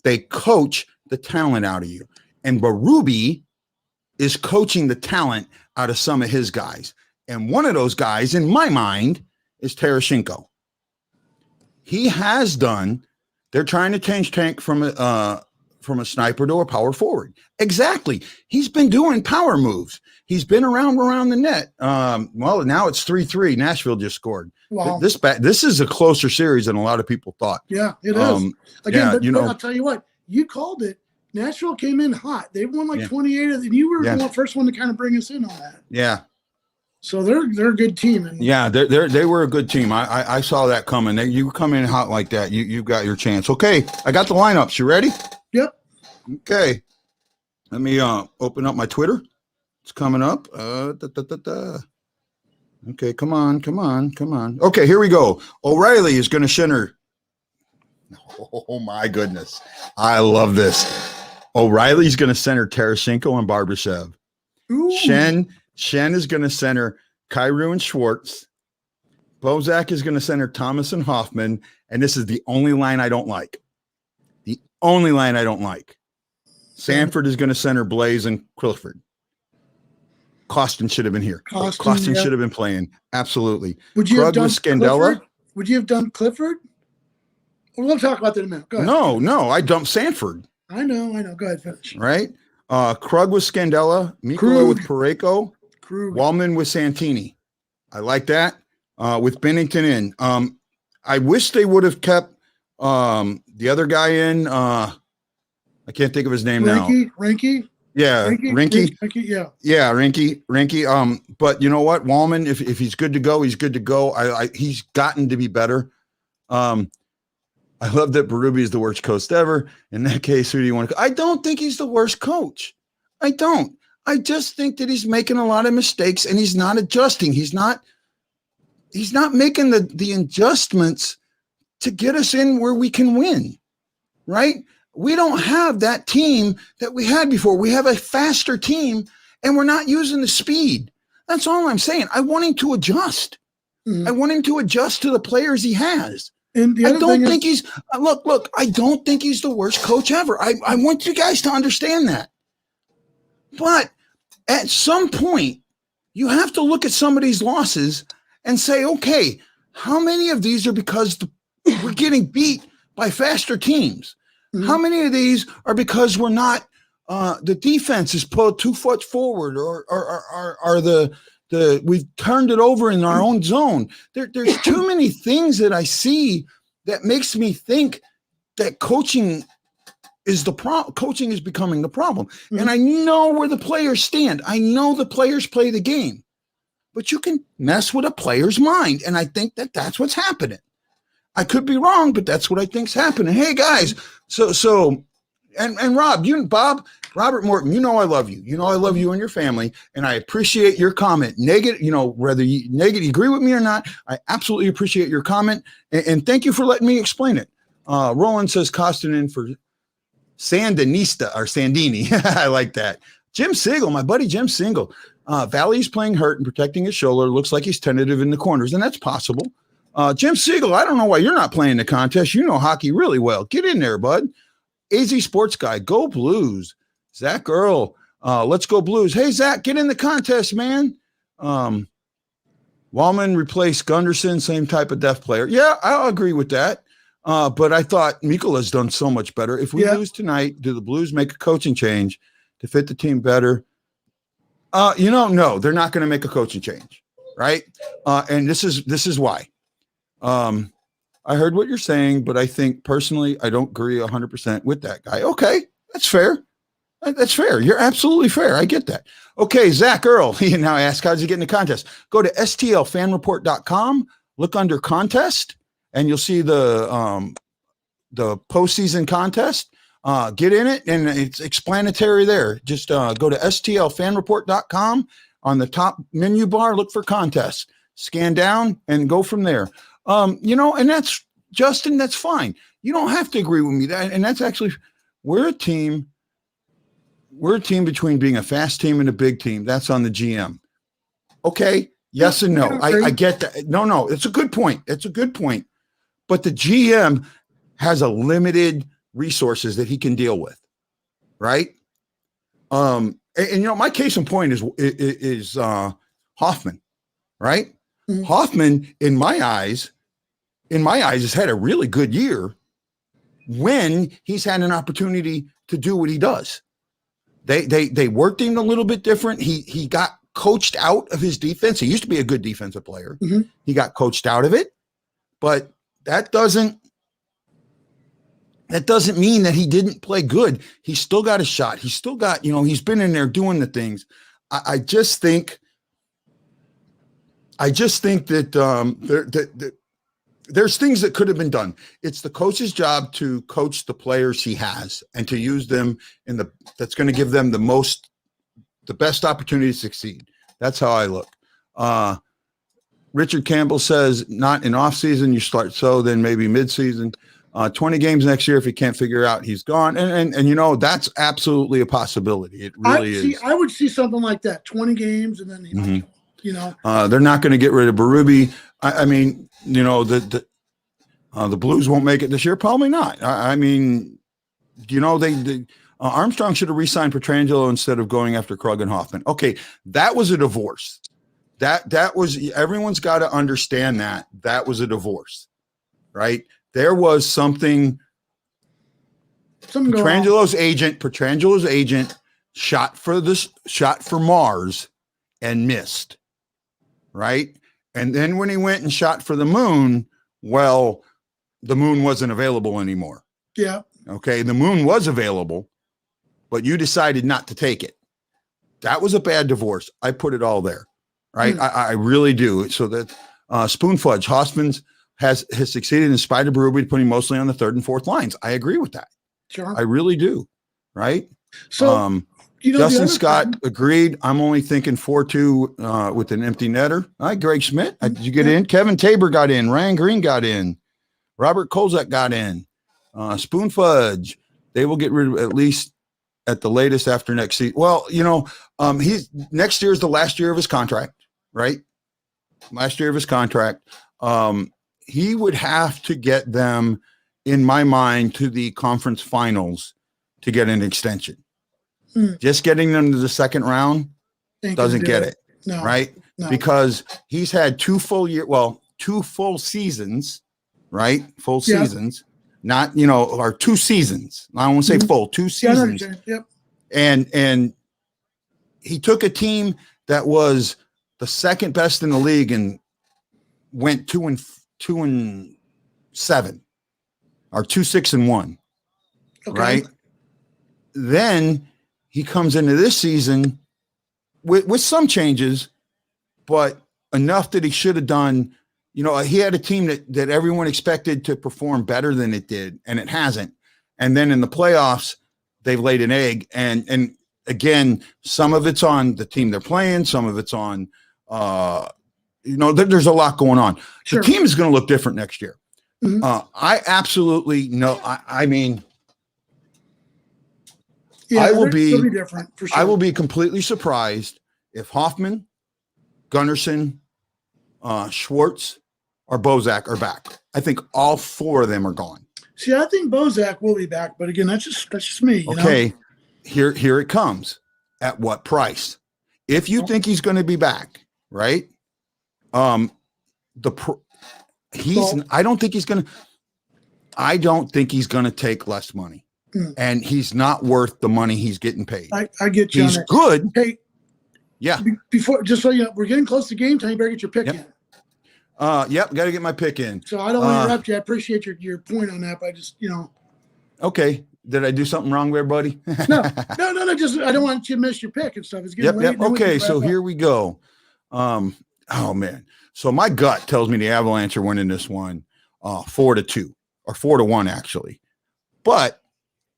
S1: They coach the talent out of you. And Berube is coaching the talent out of some of his guys. And one of those guys, in my mind, is Tarasenko. He has done, they're trying to change Tank from a sniper to a power forward. Exactly. He's been doing power moves. He's been around the net. Well, now it's 3-3. Nashville just scored.
S3: Wow.
S1: This is a closer series than a lot of people thought.
S3: Yeah, it is. Again, but I'll tell you what, you called it. Nashville came in hot. They won 28, and you were the first one to kind of bring us in on that.
S1: Yeah.
S3: So they're a good team. And
S1: they were a good team. I saw that coming. You come in hot like that, you got your chance. Okay, I got the lineups. You ready?
S3: Yep.
S1: Okay. Let me open up my Twitter. It's coming up. Okay, come on. Okay, here we go. O'Reilly is going to center Oh my goodness. I love this. O'Reilly's going to center Tarasenko and Barbashev.
S3: Ooh.
S1: Shen is going to center Kyrou and Schwartz. Bozak is going to center Thomas and Hoffman. And this is the only line I don't like. The only line I don't like. Sanford is going to center Blaze and Clifford. Koston should have been here. Koston should have been playing. Absolutely.
S3: Would you have done
S1: Scandella?
S3: Clifford? Would you have done Clifford? We'll talk about that in a minute. Go ahead.
S1: No. I dumped Sanford.
S3: I know. Go ahead, finish.
S1: Right? Krug with Scandella. Mikula with Parayko. Wallman with Santini. I like that. With Bennington in. I wish they would have kept the other guy in. I can't think of his name now.
S3: Rinky?
S1: Yeah, Rinky.
S3: Yeah,
S1: Rinky. But you know what? Wallman, if he's good to go, he's good to go. He's gotten to be better. I love that Berube is the worst coach ever. In that case, who do you want to? I don't think he's the worst coach. I don't. I just think that he's making a lot of mistakes and he's not adjusting. He's not making the adjustments to get us in where we can win. Right? We don't have that team that we had before. We have a faster team and we're not using the speed. That's all I'm saying. I want him to adjust. I want him to adjust to the players he has.
S3: And the other
S1: I don't think he's look, I don't think he's the worst coach ever. I want you guys to understand that. But at some point, you have to look at some of these losses and say, okay, how many of these are because we're getting beat by faster teams? How many of these are because we're not the defense is pulled 2 foot forward or we've turned it over in our own zone. There's too many things that I see that makes me think that coaching is coaching is becoming the problem. And I know where the players stand. I know the players play the game, but you can mess with a player's mind. And I think that that's what's happening. I could be wrong, but that's what I think's happening. Hey guys, and Rob, Robert Morton, you know I love you. You know I love you and your family, and I appreciate your comment. Negative, whether you agree with me or not, I absolutely appreciate your comment, and thank you for letting me explain it. Roland says Koston in for Sandinista or Sandini. I like that. Jim Siegel, my buddy Jim Siegel. Valley's playing hurt and protecting his shoulder. Looks like he's tentative in the corners, and that's possible. Jim Siegel, I don't know why you're not playing the contest. You know hockey really well. Get in there, bud. AZ Sports Guy, go Blues. Zach Earl, let's go Blues. Hey, Zach, get in the contest, man. Wallman replaced Gunderson, same type of def player. Yeah, I'll agree with that. But I thought Mikula's done so much better. If we lose tonight, do the Blues make a coaching change to fit the team better? No, they're not going to make a coaching change, right? And this is why. I heard what you're saying, but I think personally, I don't agree 100% with that guy. Okay, that's fair. That's fair. You're absolutely fair. I get that. Okay, Zach Earl, he now asks, how does he get in the contest? Go to stlfanreport.com, look under contest, and you'll see the postseason contest. Get in it, and it's explanatory there. Just go to stlfanreport.com. On the top menu bar, look for contests. Scan down and go from there. And that's Justin, that's fine. You don't have to agree with me. And that's actually, we're a team between being a fast team and a big team. That's on the GM. Okay. Yes and no. I get that. No, it's a good point. It's a good point. But the GM has a limited resources that he can deal with. Right. And my case in point is Hoffman. Right. Mm-hmm. Hoffman, in my eyes, has had a really good year when he's had an opportunity to do what he does. They worked him a little bit different. He got coached out of his defense. He used to be a good defensive player. Mm-hmm. He got coached out of it, but that doesn't mean that he didn't play good. He still got a shot. He still got, he's been in there doing the things. I just think that there's things that could have been done. It's the coach's job to coach the players he has and to use them that's going to give them the best opportunity to succeed. That's how I look. Richard Campbell says, not in off season, you start then maybe mid season. 20 games next year. If he can't figure out, he's gone. And you know, that's absolutely a possibility. It really is.
S3: I would see something like that, 20 games, and then he might go, you know.
S1: They're not going to get rid of Berube. I mean, you know, the Blues won't make it this year. Probably not. I mean, you know, Armstrong should have re-signed Pietrangelo instead of going after Krug and Hoffman. Okay, that was a divorce. That was, everyone's got to understand that was a divorce, right? There was something Pietrangelo agent shot for Mars and missed, right? And then when he went and shot for the moon, well, the moon wasn't available anymore.
S3: Yeah.
S1: Okay, the moon was available, but you decided not to take it. That was a bad divorce. I put it all there, right? I really do. So that spoon fudge, Hoffman has succeeded in spite of Berube, putting mostly on the third and fourth lines. I agree with that.
S3: Sure.
S1: I really do. Right.
S3: So, you know,
S1: Justin Scott agreed. I'm only thinking 4-2 with an empty netter. All right, Greg Schmidt, did you get in? Kevin Tabor got in. Ryan Green got in. Robert Kozak got in. Spoon Fudge, they will get rid of at least at the latest after next season. Well, you know, next year is the last year of his contract, right? Last year of his contract. He would have to get them, in my mind, to the conference finals to get an extension. Just getting them to the second round doesn't get it, right? No. Because he's had 2 full seasons, right? Full seasons, not, you know, or 2 seasons. I don't want to say full, 2 seasons.
S3: Yep.
S1: And he took a team that was the second best in the league and went 2-7 or 2-6-1, right? Then he comes into this season with some changes, but enough that he should have done. You know, he had a team that everyone expected to perform better than it did, and it hasn't. And then in the playoffs, they've laid an egg. And again, some of it's on the team they're playing, some of it's on, you know, there's a lot going on. Sure. The team is going to look different next year. I absolutely know. I mean, I will be different for sure. I will be completely surprised if Hoffman, Gunnarsson, Schwartz, or Bozak are back. I think all 4 of them are gone.
S3: See, I think Bozak will be back, but again, that's just me.
S1: Okay,
S3: know?
S1: Here it comes. At what price? If you think he's going to be back, right? I don't think he's going to take less money, and he's not worth the money he's getting paid.
S3: I get you.
S1: He's good.
S3: Hey,
S1: yeah.
S3: Before, just so you know, we're getting close to game time. You better get your pick in.
S1: Got to get my pick in.
S3: So I don't want to interrupt you. I appreciate your point on that, but I just, you know.
S1: Okay. Did I do something wrong there, buddy?
S3: No. Just I don't want you to miss your pick and stuff. It's getting late.
S1: Okay, so here we go. Oh man. So my gut tells me the Avalanche are winning this one 4-2 or 4-1 actually. But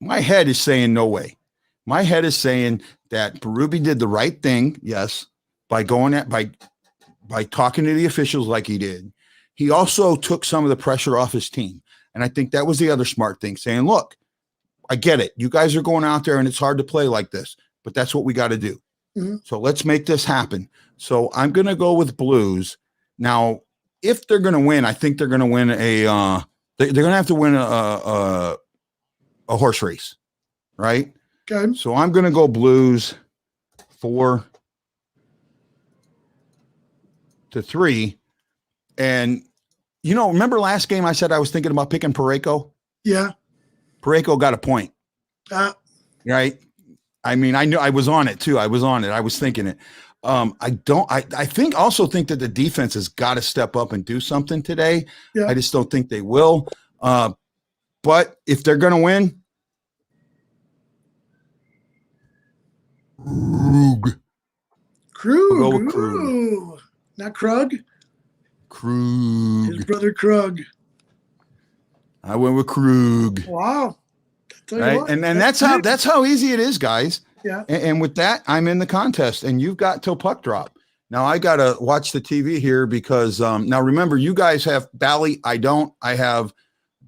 S1: my head is saying no way. My head is saying that Berube did the right thing, yes, by talking to the officials like he did. He also took some of the pressure off his team. And I think that was the other smart thing, saying, look, I get it. You guys are going out there and it's hard to play like this, but that's what we got to do. So let's make this happen. So I'm going to go with Blues. Now, if they're going to win, I think they're going to win they're going to have to win a horse race, right?
S3: Okay.
S1: So I'm going to go Blues 4-3. And, you know, remember last game I said I was thinking about picking Parayko? Yeah. Parayko got a point. Right? I mean, I knew I was on it too. I was thinking it. I think that the defense has got to step up and do something today. Yeah. I just don't think they will. But if they're going to win,
S3: Krug.
S1: I'll go with Krug.
S3: Not Krug.
S1: Krug.
S3: His brother Krug.
S1: I went with Krug.
S3: Wow.
S1: Right. And that's how easy it is, guys.
S3: Yeah.
S1: And with that, I'm in the contest and you've got till puck drop. Now I got to watch the TV here because now remember, you guys have Bally. I don't. I have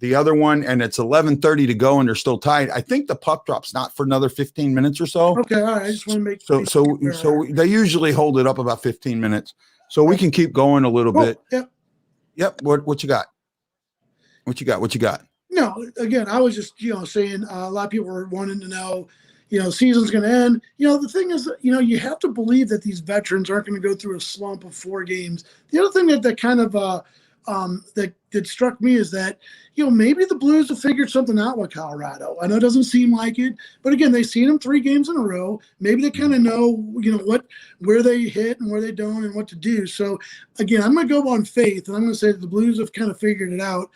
S1: the other one, and it's 11:30 to go, and they're still tied. I think the puck drop's not for another 15 minutes or so.
S3: Okay, all right. I just want to make
S1: So they usually hold it up about 15 minutes, so we can keep going a little bit. Yep. What you got? What you got?
S3: No, again, I was just saying a lot of people were wanting to know, season's going to end. The thing is, you have to believe that these veterans aren't going to go through a slump of 4 games. The other thing that kind of that struck me is that maybe the Blues have figured something out with Colorado. I know it doesn't seem like it, but again, they've seen them 3 games in a row. Maybe they kind of know where they hit and where they don't and what to do. So again, I'm going to go on faith, and I'm going to say that the Blues have kind of figured it out.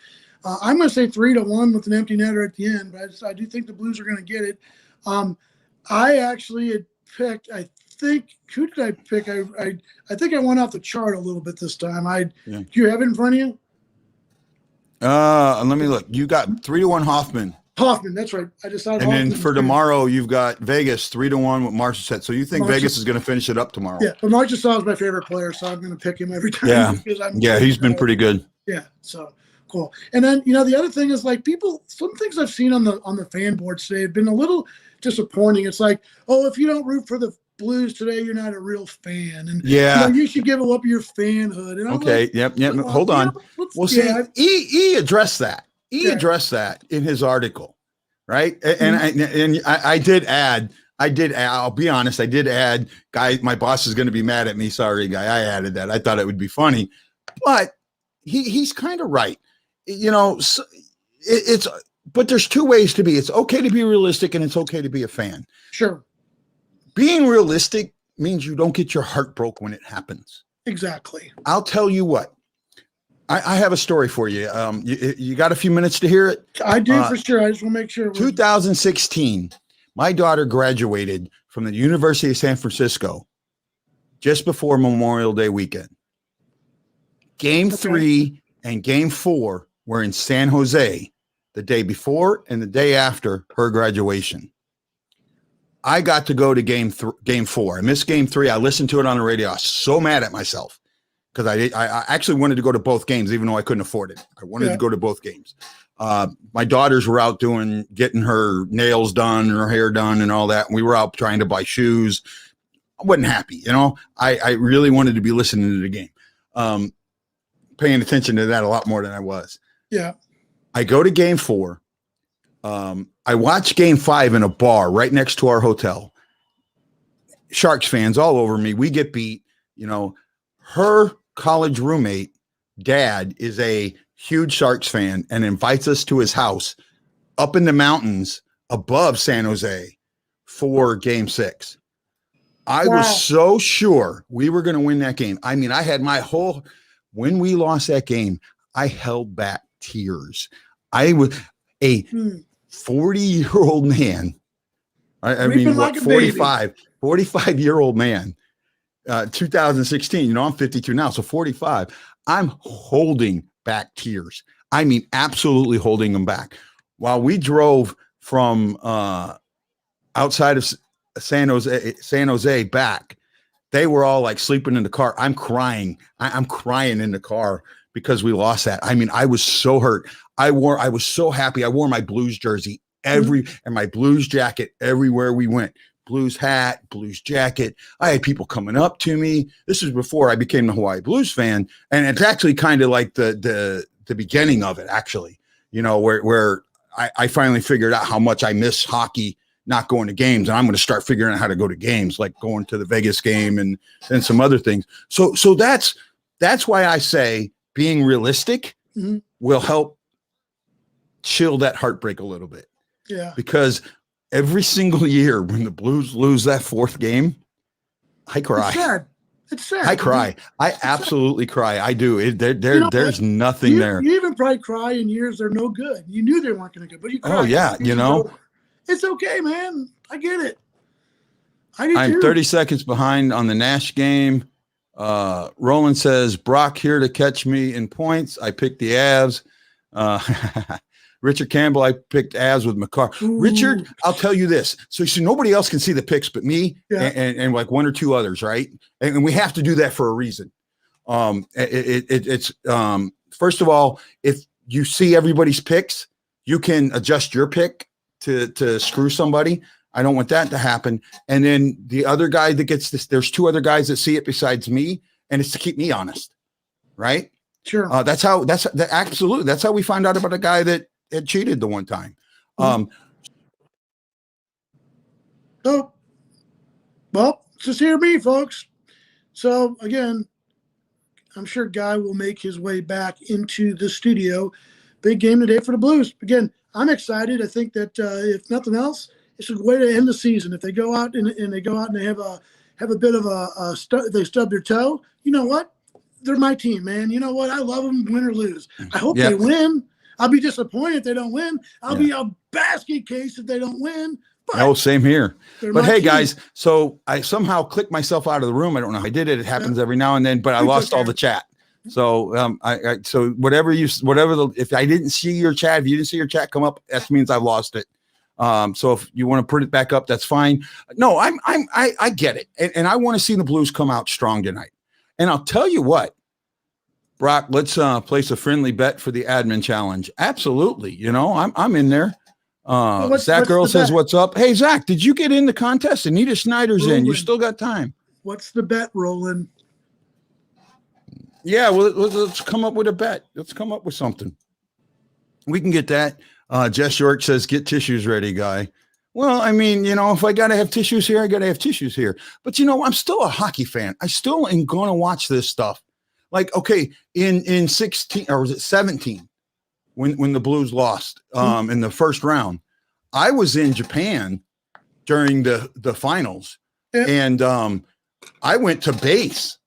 S3: I'm going to say 3-1 with an empty netter at the end, but I do think the Blues are going to get it. I actually had picked. Who did I pick? I think I went off the chart a little bit this time. Do you have it in front of you?
S1: Let me look. You got 3-1 Hoffman.
S3: Hoffman, that's right. I decided.
S1: And then for tomorrow, you've got Vegas 3-1 with Marchessault. So you think Vegas is going to finish it up tomorrow?
S3: Yeah, but Marchessault is my favorite player, so I'm going to pick him every time.
S1: Yeah, he's been pretty good.
S3: Yeah, so cool. And then the other thing is some things I've seen on the fan boards today have been a little disappointing. It's like, oh, if you don't root for the Blues today, you're not a real fan, and you should give up your fanhood. And
S1: okay, yep. Hold on. Well, see, he addressed that. He addressed that in his article, right? And I did add. I'll be honest. I did add. Guy, my boss is going to be mad at me. Sorry, guy. I added that. I thought it would be funny, but he's kind of right. But there's 2 ways to be. It's okay to be realistic, and it's okay to be a fan. Sure. Being realistic means you don't get your heart broke when it happens.
S3: Exactly.
S1: I'll tell you what. I have a story for you. You got a few minutes to hear it?
S3: I do for sure. I just want to make sure.
S1: 2016, my daughter graduated from the University of San Francisco just before Memorial Day weekend. Game 3 and Game 4 were in San Jose the day before and the day after her graduation. I got to go to game 4. I missed Game 3. I listened to it on the radio. I was so mad at myself because I actually wanted to go to both games, even though I couldn't afford it. I wanted to go to both games. My daughters were out getting her nails done and her hair done and all that. And we were out trying to buy shoes. I wasn't happy. I really wanted to be listening to the game, paying attention to that a lot more than I was.
S3: Yeah.
S1: I go to Game 4. I watched Game 5 in a bar right next to our hotel. Sharks fans all over me. We get beat. Her college roommate, dad, is a huge Sharks fan and invites us to his house up in the mountains above San Jose for Game 6. I was so sure we were going to win that game. I mean, I had when we lost that game, I held back tears. I was a 40-year-old man. I mean, what, 45-year-old man, 2016, I'm 52 now. So 45, I'm holding back tears. I mean, absolutely holding them back. While we drove from outside of San Jose back, they were all like sleeping in the car. I'm crying. I'm crying in the car because we lost that. I mean, I was so hurt. I was so happy. I wore my Blues jersey and my Blues jacket everywhere we went. Blues hat, Blues jacket. I had people coming up to me. This was before I became the Hawaii Blues fan. And it's actually kind of like the beginning of it, actually, where I finally figured out how much I miss hockey, not going to games. And I'm going to start figuring out how to go to games, like going to the Vegas game and some other things. So that's why I say being realistic will help chill that heartbreak a little bit.
S3: Yeah.
S1: Because every single year when the Blues lose that 4th game, I cry.
S3: It's sad.
S1: I cry. I absolutely cry. I do. There's nothing there.
S3: You even probably cry in years they're no good. You knew they weren't going to go, but you cry.
S1: Oh, yeah.
S3: It's okay, man. I get it.
S1: I'm 30 seconds behind on the Nash game. Roland says, Brock here to catch me in points. I picked the Avs. Richard Campbell, I picked Avs with McCarr. Richard, I'll tell you this. So nobody else can see the picks but me and like 1 or 2 others, right? And we have to do that for a reason. It's first of all, if you see everybody's picks. You can adjust your pick to screw somebody. I don't want that to happen. And then the other guy that gets this, there's 2 other guys that see it besides me, and it's to keep me honest, right?
S3: Sure.
S1: Absolutely. That's how we found out about a guy that had cheated the one time.
S3: So, well, just hear me, folks. So again, I'm sure Guy will make his way back into the studio. Big game today for the Blues. Again, I'm excited. I think that if nothing else, it's a way to end the season. If they go out and they have a bit of they stub their toe, you know what? They're my team, man. You know what? I love them, win or lose. I hope they win. I'll be disappointed if they don't win. I'll be a basket case if they don't win.
S1: Oh, same here. But hey, guys, so I somehow clicked myself out of the room. I don't know how I did it. It happens every now and then, but I lost all the chat. So so if I didn't see your chat, if you didn't see your chat come up, that means I lost it. So if you want to put it back up, that's fine. No, I get it. And I want to see the Blues come out strong tonight. And I'll tell you what, Brock, let's place a friendly bet for the admin challenge. Absolutely. You know, I'm in there. Zach Earl says, what's up? Hey, Zach, did you get in the contest? Anita Schneider's in. You still got time.
S3: What's the bet, Roland?
S1: Yeah, well, let's come up with a bet. Let's come up with something. We can get that. Jess York says, get tissues ready, Guy. Well, I mean, you know, if I got to have tissues here, I got to have tissues here. But, you know, I'm still a hockey fan. I still am going to watch this stuff. Like, okay, in 16, or was it 17? When the Blues lost in the first round, I was in Japan during the finals, and I went to base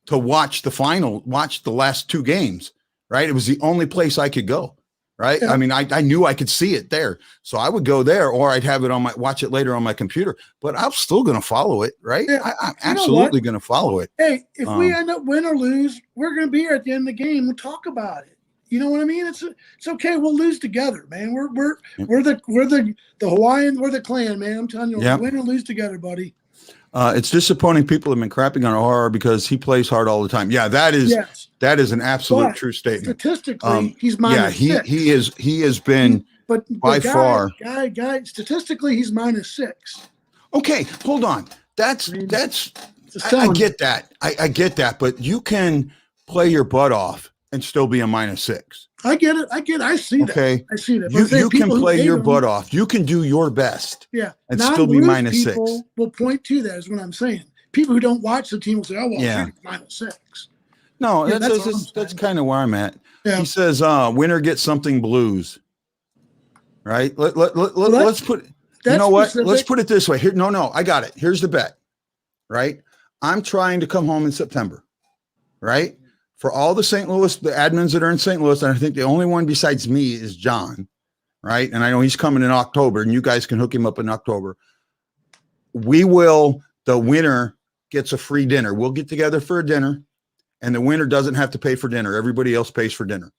S1: to watch the last 2 games. Right, it was the only place I could go. Right, I mean, I knew I could see it there, so I would go there, or I'd have it watch it later on my computer. But I'm still going to follow it. Right, I'm absolutely going to follow it.
S3: Hey, if we end up win or lose, we're going to be here at the end of the game. We'll talk about it. You know what I mean? It's okay. We'll lose together, man. We're the Hawaiian. We're the clan, man. I'm telling you, we'll win or lose together, buddy.
S1: It's disappointing. People have been crapping on O'Hara because he plays hard all the time. Yeah, that is an absolute true statement.
S3: Statistically, he's -6.
S1: He has been by far.
S3: Guy. Statistically, he's -6.
S1: Okay, hold on. That's. I get that. I get that. But you can play your butt off and still be a -6.
S3: I get it. I see that.
S1: Okay.
S3: I see that.
S1: You can play your butt off. You can do your best.
S3: Yeah.
S1: And still be -6.
S3: People will point to that is what I'm saying. People who don't watch the team will say, "Oh, well, -6."
S1: No, that's kind of where I'm at. Yeah. He says, "Winner gets something Blues." Right? Let's put. You know what? Let's put it this way. Here, no, I got it. Here's the bet. Right? I'm trying to come home in September. Right? For all the St. Louis, the admins that are in St. Louis, and I think the only one besides me is John, right? And I know he's coming in October, and you guys can hook him up in October. The winner gets a free dinner. We'll get together for a dinner, and the winner doesn't have to pay for dinner. Everybody else pays for dinner,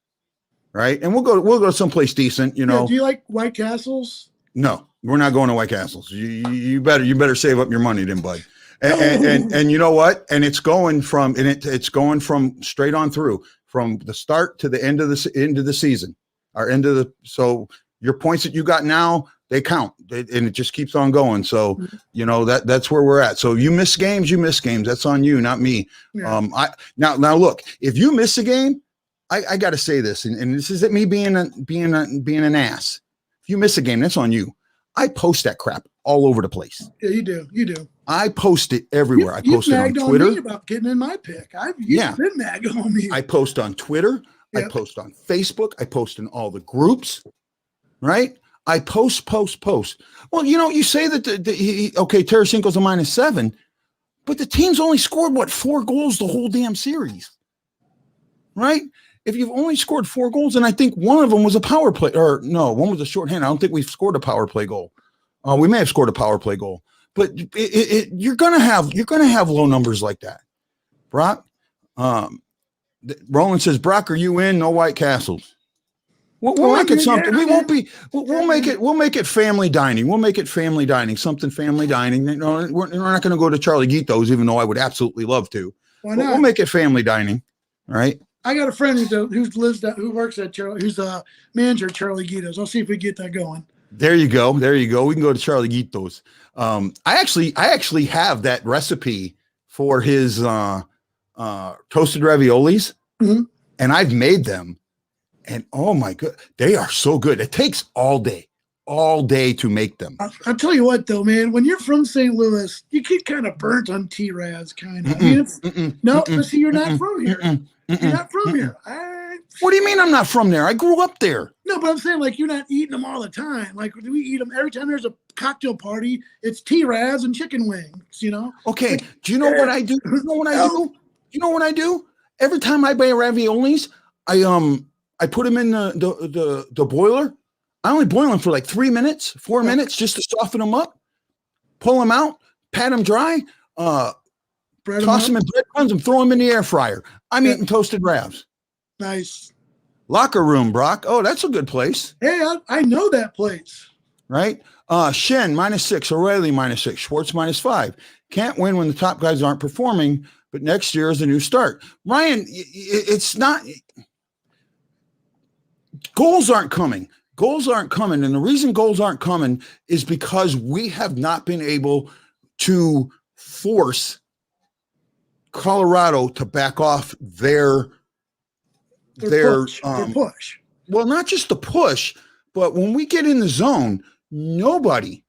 S1: right? And we'll go someplace decent, you know.
S3: Yeah, do you like White Castles?
S1: No, we're not going to White Castles. You better save up your money then, bud. And you know what? And it's going from straight on through from the start to the end of the season, or so your points that you got now, they count, and it just keeps on going. So you know that's where we're at. So you miss games. That's on you, not me. Yeah. Now look, if you miss a game, I got to say this, and this isn't me being an ass. If you miss a game, that's on you. I post that crap all over the place.
S3: Yeah, you do.
S1: I post it everywhere. I post it on Twitter.
S3: On me about getting in my pick. You've been nagging on me.
S1: I post on Twitter. Yep. I post on Facebook. I post in all the groups. Right? I post. Well, you know, you say that Tarasenko's a -7, but the team's only scored 4 goals the whole damn series. Right? If you've only scored 4 goals, and I think one of them was a power play, or no, one was a shorthand. I don't think we've scored a power play goal. We may have scored a power play goal, but you're gonna have low numbers like that. Brock, Roland says, Brock, are you in? No White Castles. We'll make it something. We won't be. We'll make it family dining. We'll make it family dining. Something family dining. No, we're not going to go to Charlie Guito's, even though I would absolutely love to.
S3: Why not?
S1: We'll make it family dining. All right.
S3: I got a friend who works at Charlie, who's a manager at Charlie Guido's. I'll see if we get that going.
S1: There you go. We can go to Charlie Guito's. I actually have that recipe for his toasted raviolis, and I've made them. And oh my god, they are so good. It takes all day to make them.
S3: I'll tell you what, though, man. When you're from St. Louis, you get kind of burnt on T-Raz, kind of. But see, you're not from here. You're not from here.
S1: What do you mean I'm not from there? I grew up there.
S3: No, but I'm saying, like, you're not eating them all the time. Like, we eat them every time there's a cocktail party. It's T-Raz and chicken wings,
S1: Okay, do you know what I do? You know what I do? Every time I buy raviolis, I put them in the boiler. I only boil them for like 3 minutes, 4 minutes, just to soften them up. Pull them out, pat them dry, toss them in breadcrumbs, and throw them in the air fryer. I'm eating toasted ravs.
S3: Nice.
S1: Locker room, Brock. Oh, that's a good place.
S3: Hey, I know that place.
S1: Right? Shen -6, O'Reilly -6, Schwartz -5. Can't win when the top guys aren't performing, but next year is a new start. Ryan, it's not. Goals aren't coming. And the reason goals aren't coming is because we have not been able to force Colorado to back off their
S3: push.
S1: Well, not just the push, but when we get in the zone, nobody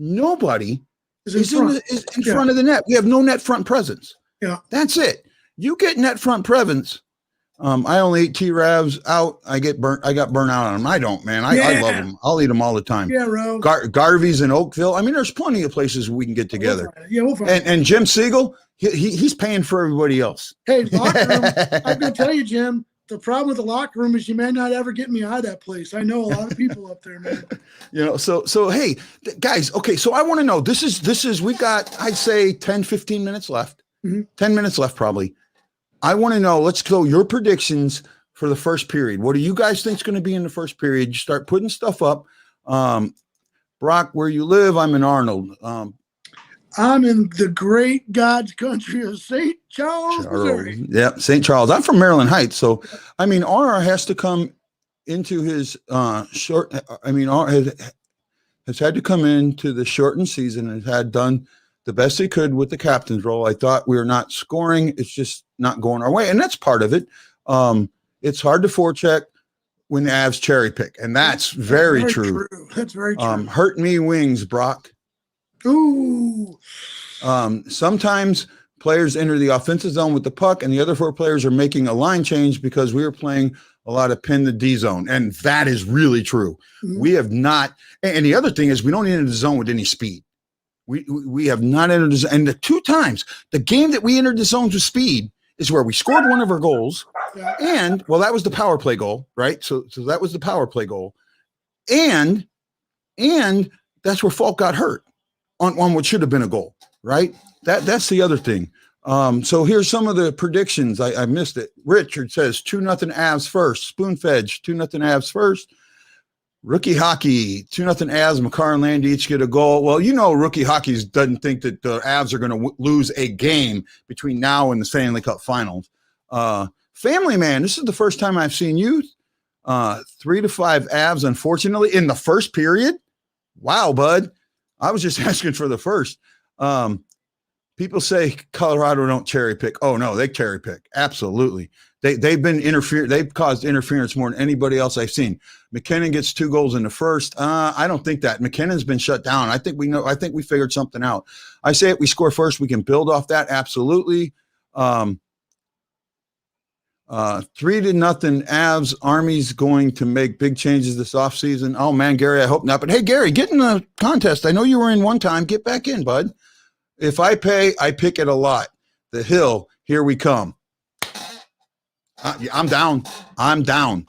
S1: is in front of the net. We have no net front presence.
S3: Yeah,
S1: that's it. You get net front presence. I only eat T-Ravs out. I got burnt out on them. I don't, man. I love them. I'll eat them all the time.
S3: Yeah, bro.
S1: Garvey's in Oakville. I mean, there's plenty of places we can get together.
S3: We'll find it.
S1: And Jim Siegel, he's paying for everybody else.
S3: Hey, locker room. I'm going to tell you, Jim, the problem with the locker room is you may not ever get me out of that place. I know a lot of people up there, man.
S1: So hey, guys, okay, so I want to know, this is we've got, I'd say 10, 15 minutes left. 10 minutes left probably. I want to know, let's go your predictions for the first period. What do you guys think is going to be in the first period? You start putting stuff up. Brock, where you live, I'm in Arnold.
S3: I'm in the great God's country of St. Charles, Missouri.
S1: Yeah, St. Charles. I'm from Maryland Heights. So, I mean, R has to come into his R has had to come into the shortened season and had done the best he could with the captain's role. I thought we were not scoring. It's just not going our way. And that's part of it. It's hard to forecheck when the Avs cherry pick. And that's very true.
S3: That's very true.
S1: Hurt me wings, Brock.
S3: Ooh.
S1: Sometimes players enter the offensive zone with the puck and the other four players are making a line change because we were playing a lot of pin the D zone. And that is really true. We have not. And the other thing is we don't enter the zone with any speed. We have not entered the zone. And the two times, the game that we entered the zones with speed is where we scored one of our goals. And, well, that was the power play goal, right? So that was the power play goal. And that's where Falk got hurt on what should have been a goal, right? That's the other thing. So here's some of the predictions. I missed it. Richard says 2-0 Avs first. Spoon-fed, 2-0 Avs first. Rookie hockey, 2-0 Avs. Makar and Landy each get a goal. Well, rookie hockey doesn't think that the Avs are going to lose a game between now and the Stanley Cup Finals. Family man, this is the first time I've seen you. 3-5 Avs, unfortunately, in the first period. Wow, bud. I was just asking for the first. People say Colorado don't cherry pick. Oh no, they cherry pick. Absolutely. They've been they've caused interference more than anybody else I've seen. McKinnon gets 2 goals in the first. I don't think that. McKinnon's been shut down. I think we figured something out. I say if we score first, we can build off that. Absolutely. 3-0 Avs. Army's going to make big changes this offseason. Oh man, Gary, I hope not. But hey, Gary, get in the contest. I know you were in one time. Get back in, bud. If I pay, I pick it a lot. The hill, here we come. I'm down. I'm down,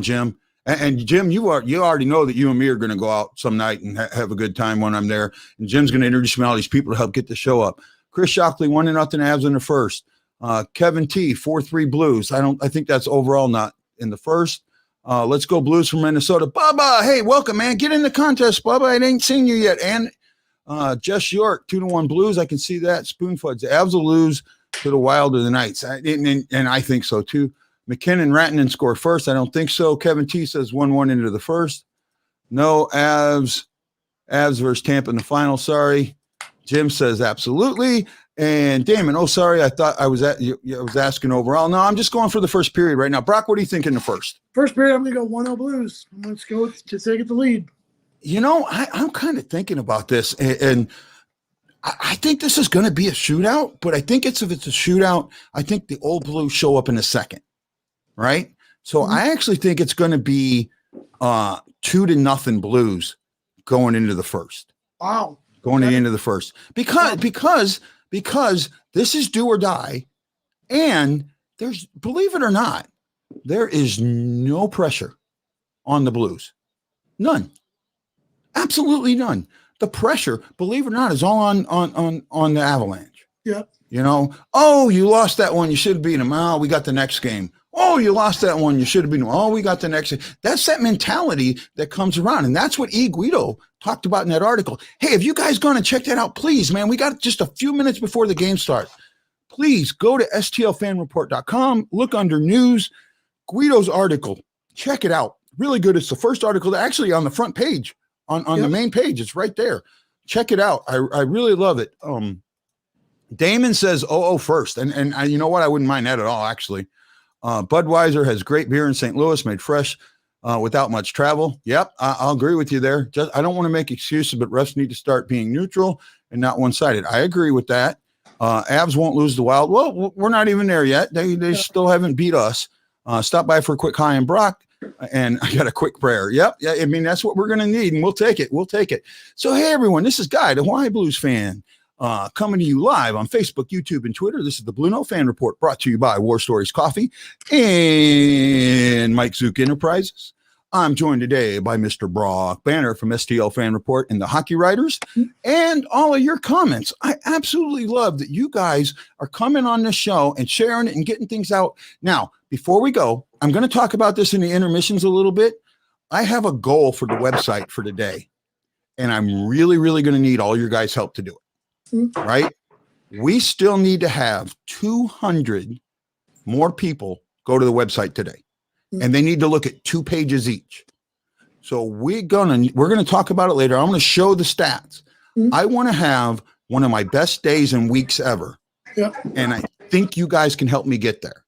S1: Jim. And Jim, you already know that you and me are going to go out some night and have a good time when I'm there. And Jim's going to introduce me to all these people to help get the show up. Chris Shockley, 1-0 Avs in the first. Kevin T, 4-3 Blues. I think that's overall not in the first. Let's go Blues from Minnesota. Bubba, hey, welcome, man. Get in the contest, Bubba. I ain't seen you yet. And Jess York, 2-1 Blues. I can see that. Spoonfoods. The Avs will lose to the Wild or the Knights. And I think so too. McKinnon, Rantanen score first. I don't think so. Kevin T says 1-1 into the first. No, Avs versus Tampa in the final. Sorry. Jim says absolutely. And Damon, sorry, I thought I was asking overall. No, I'm just going for the first period right now. Brock, what do you think in the first?
S3: First period, I'm going to go 1-0 Blues. Let's go to take the lead.
S1: I'm kind of thinking about this, and I think this is going to be a shootout, but I think if it's a shootout, I think the old Blues show up in a second, right? So I actually think it's going to be 2-0 Blues going into the first.
S3: Wow.
S1: Going into the first. Because this is do or die, and believe it or not, there is no pressure on the Blues. None. Absolutely none. The pressure, believe it or not, is all on the Avalanche.
S3: Yep.
S1: You lost that one, you should have beaten them. Oh, we got the next game. Oh, you lost that one, you should have beaten them. Oh, we got the next game. That's that mentality that comes around. And that's what E. Guido talked about in that article. Hey, if you guys going to check that out, please, man, we got just a few minutes before the game starts. Please go to stlfanreport.com, look under news, Guido's article. Check it out. Really good. It's the first article actually on the front page. On the main page, it's right there. Check it out. I really love it. Damon says first, and I, you know what? I wouldn't mind that at all, actually. Budweiser has great beer in St. Louis, made fresh without much travel. Yep, I'll agree with you there. I don't want to make excuses, but refs need to start being neutral and not one-sided. I agree with that. Avs won't lose the Wild. Well, we're not even there yet. They still haven't beat us. Stop by for a quick hi and Brock. And I got a quick prayer. Yep. Yeah. I mean, that's what we're going to need, and we'll take it. So, hey, everyone, this is Guy, the Hawaii Blues fan, coming to you live on Facebook, YouTube, and Twitter. This is the Blue Note Fan Report, brought to you by War Stories Coffee and Mike Zook Enterprises. I'm joined today by Mr. Brock Banner from STL Fan Report and the Hockey Writers, and all of your comments. I absolutely love that you guys are coming on this show and sharing it and getting things out. Now, before we go, I'm going to talk about this in the intermissions a little bit. I have a goal for the website for today, and I'm really, really going to need all your guys' help to do it, right? We still need to have 200 more people go to the website today, and they need to look at 2 pages each. So we're going to talk about it later. I'm going to show the stats. I want to have one of my best days and weeks ever. And I think you guys can help me get there.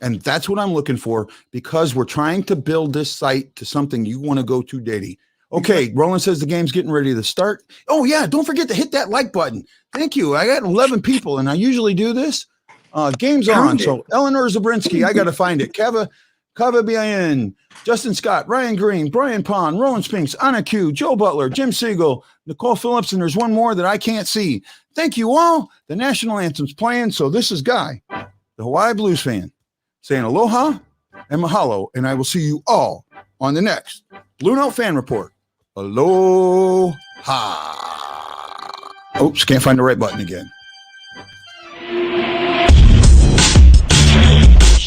S1: And that's what I'm looking for, because we're trying to build this site to something you want to go to daily. Okay, Roland says the game's getting ready to start. Oh, yeah, don't forget to hit that like button. Thank you. I got 11 people, and I usually do this. Game's on. So Eleanor Zabrinsky, I got to find it. Kava Bien, Justin Scott, Ryan Green, Brian Pond, Rowan Spinks, Anna Q, Joe Butler, Jim Siegel, Nicole Phillips, and there's one more that I can't see. Thank you all. The national anthem's playing, so this is Guy, the Hawaii Blues fan, saying aloha and mahalo, and I will see you all on the next Blue Note Fan Report. Aloha. Oops, can't find the right button again.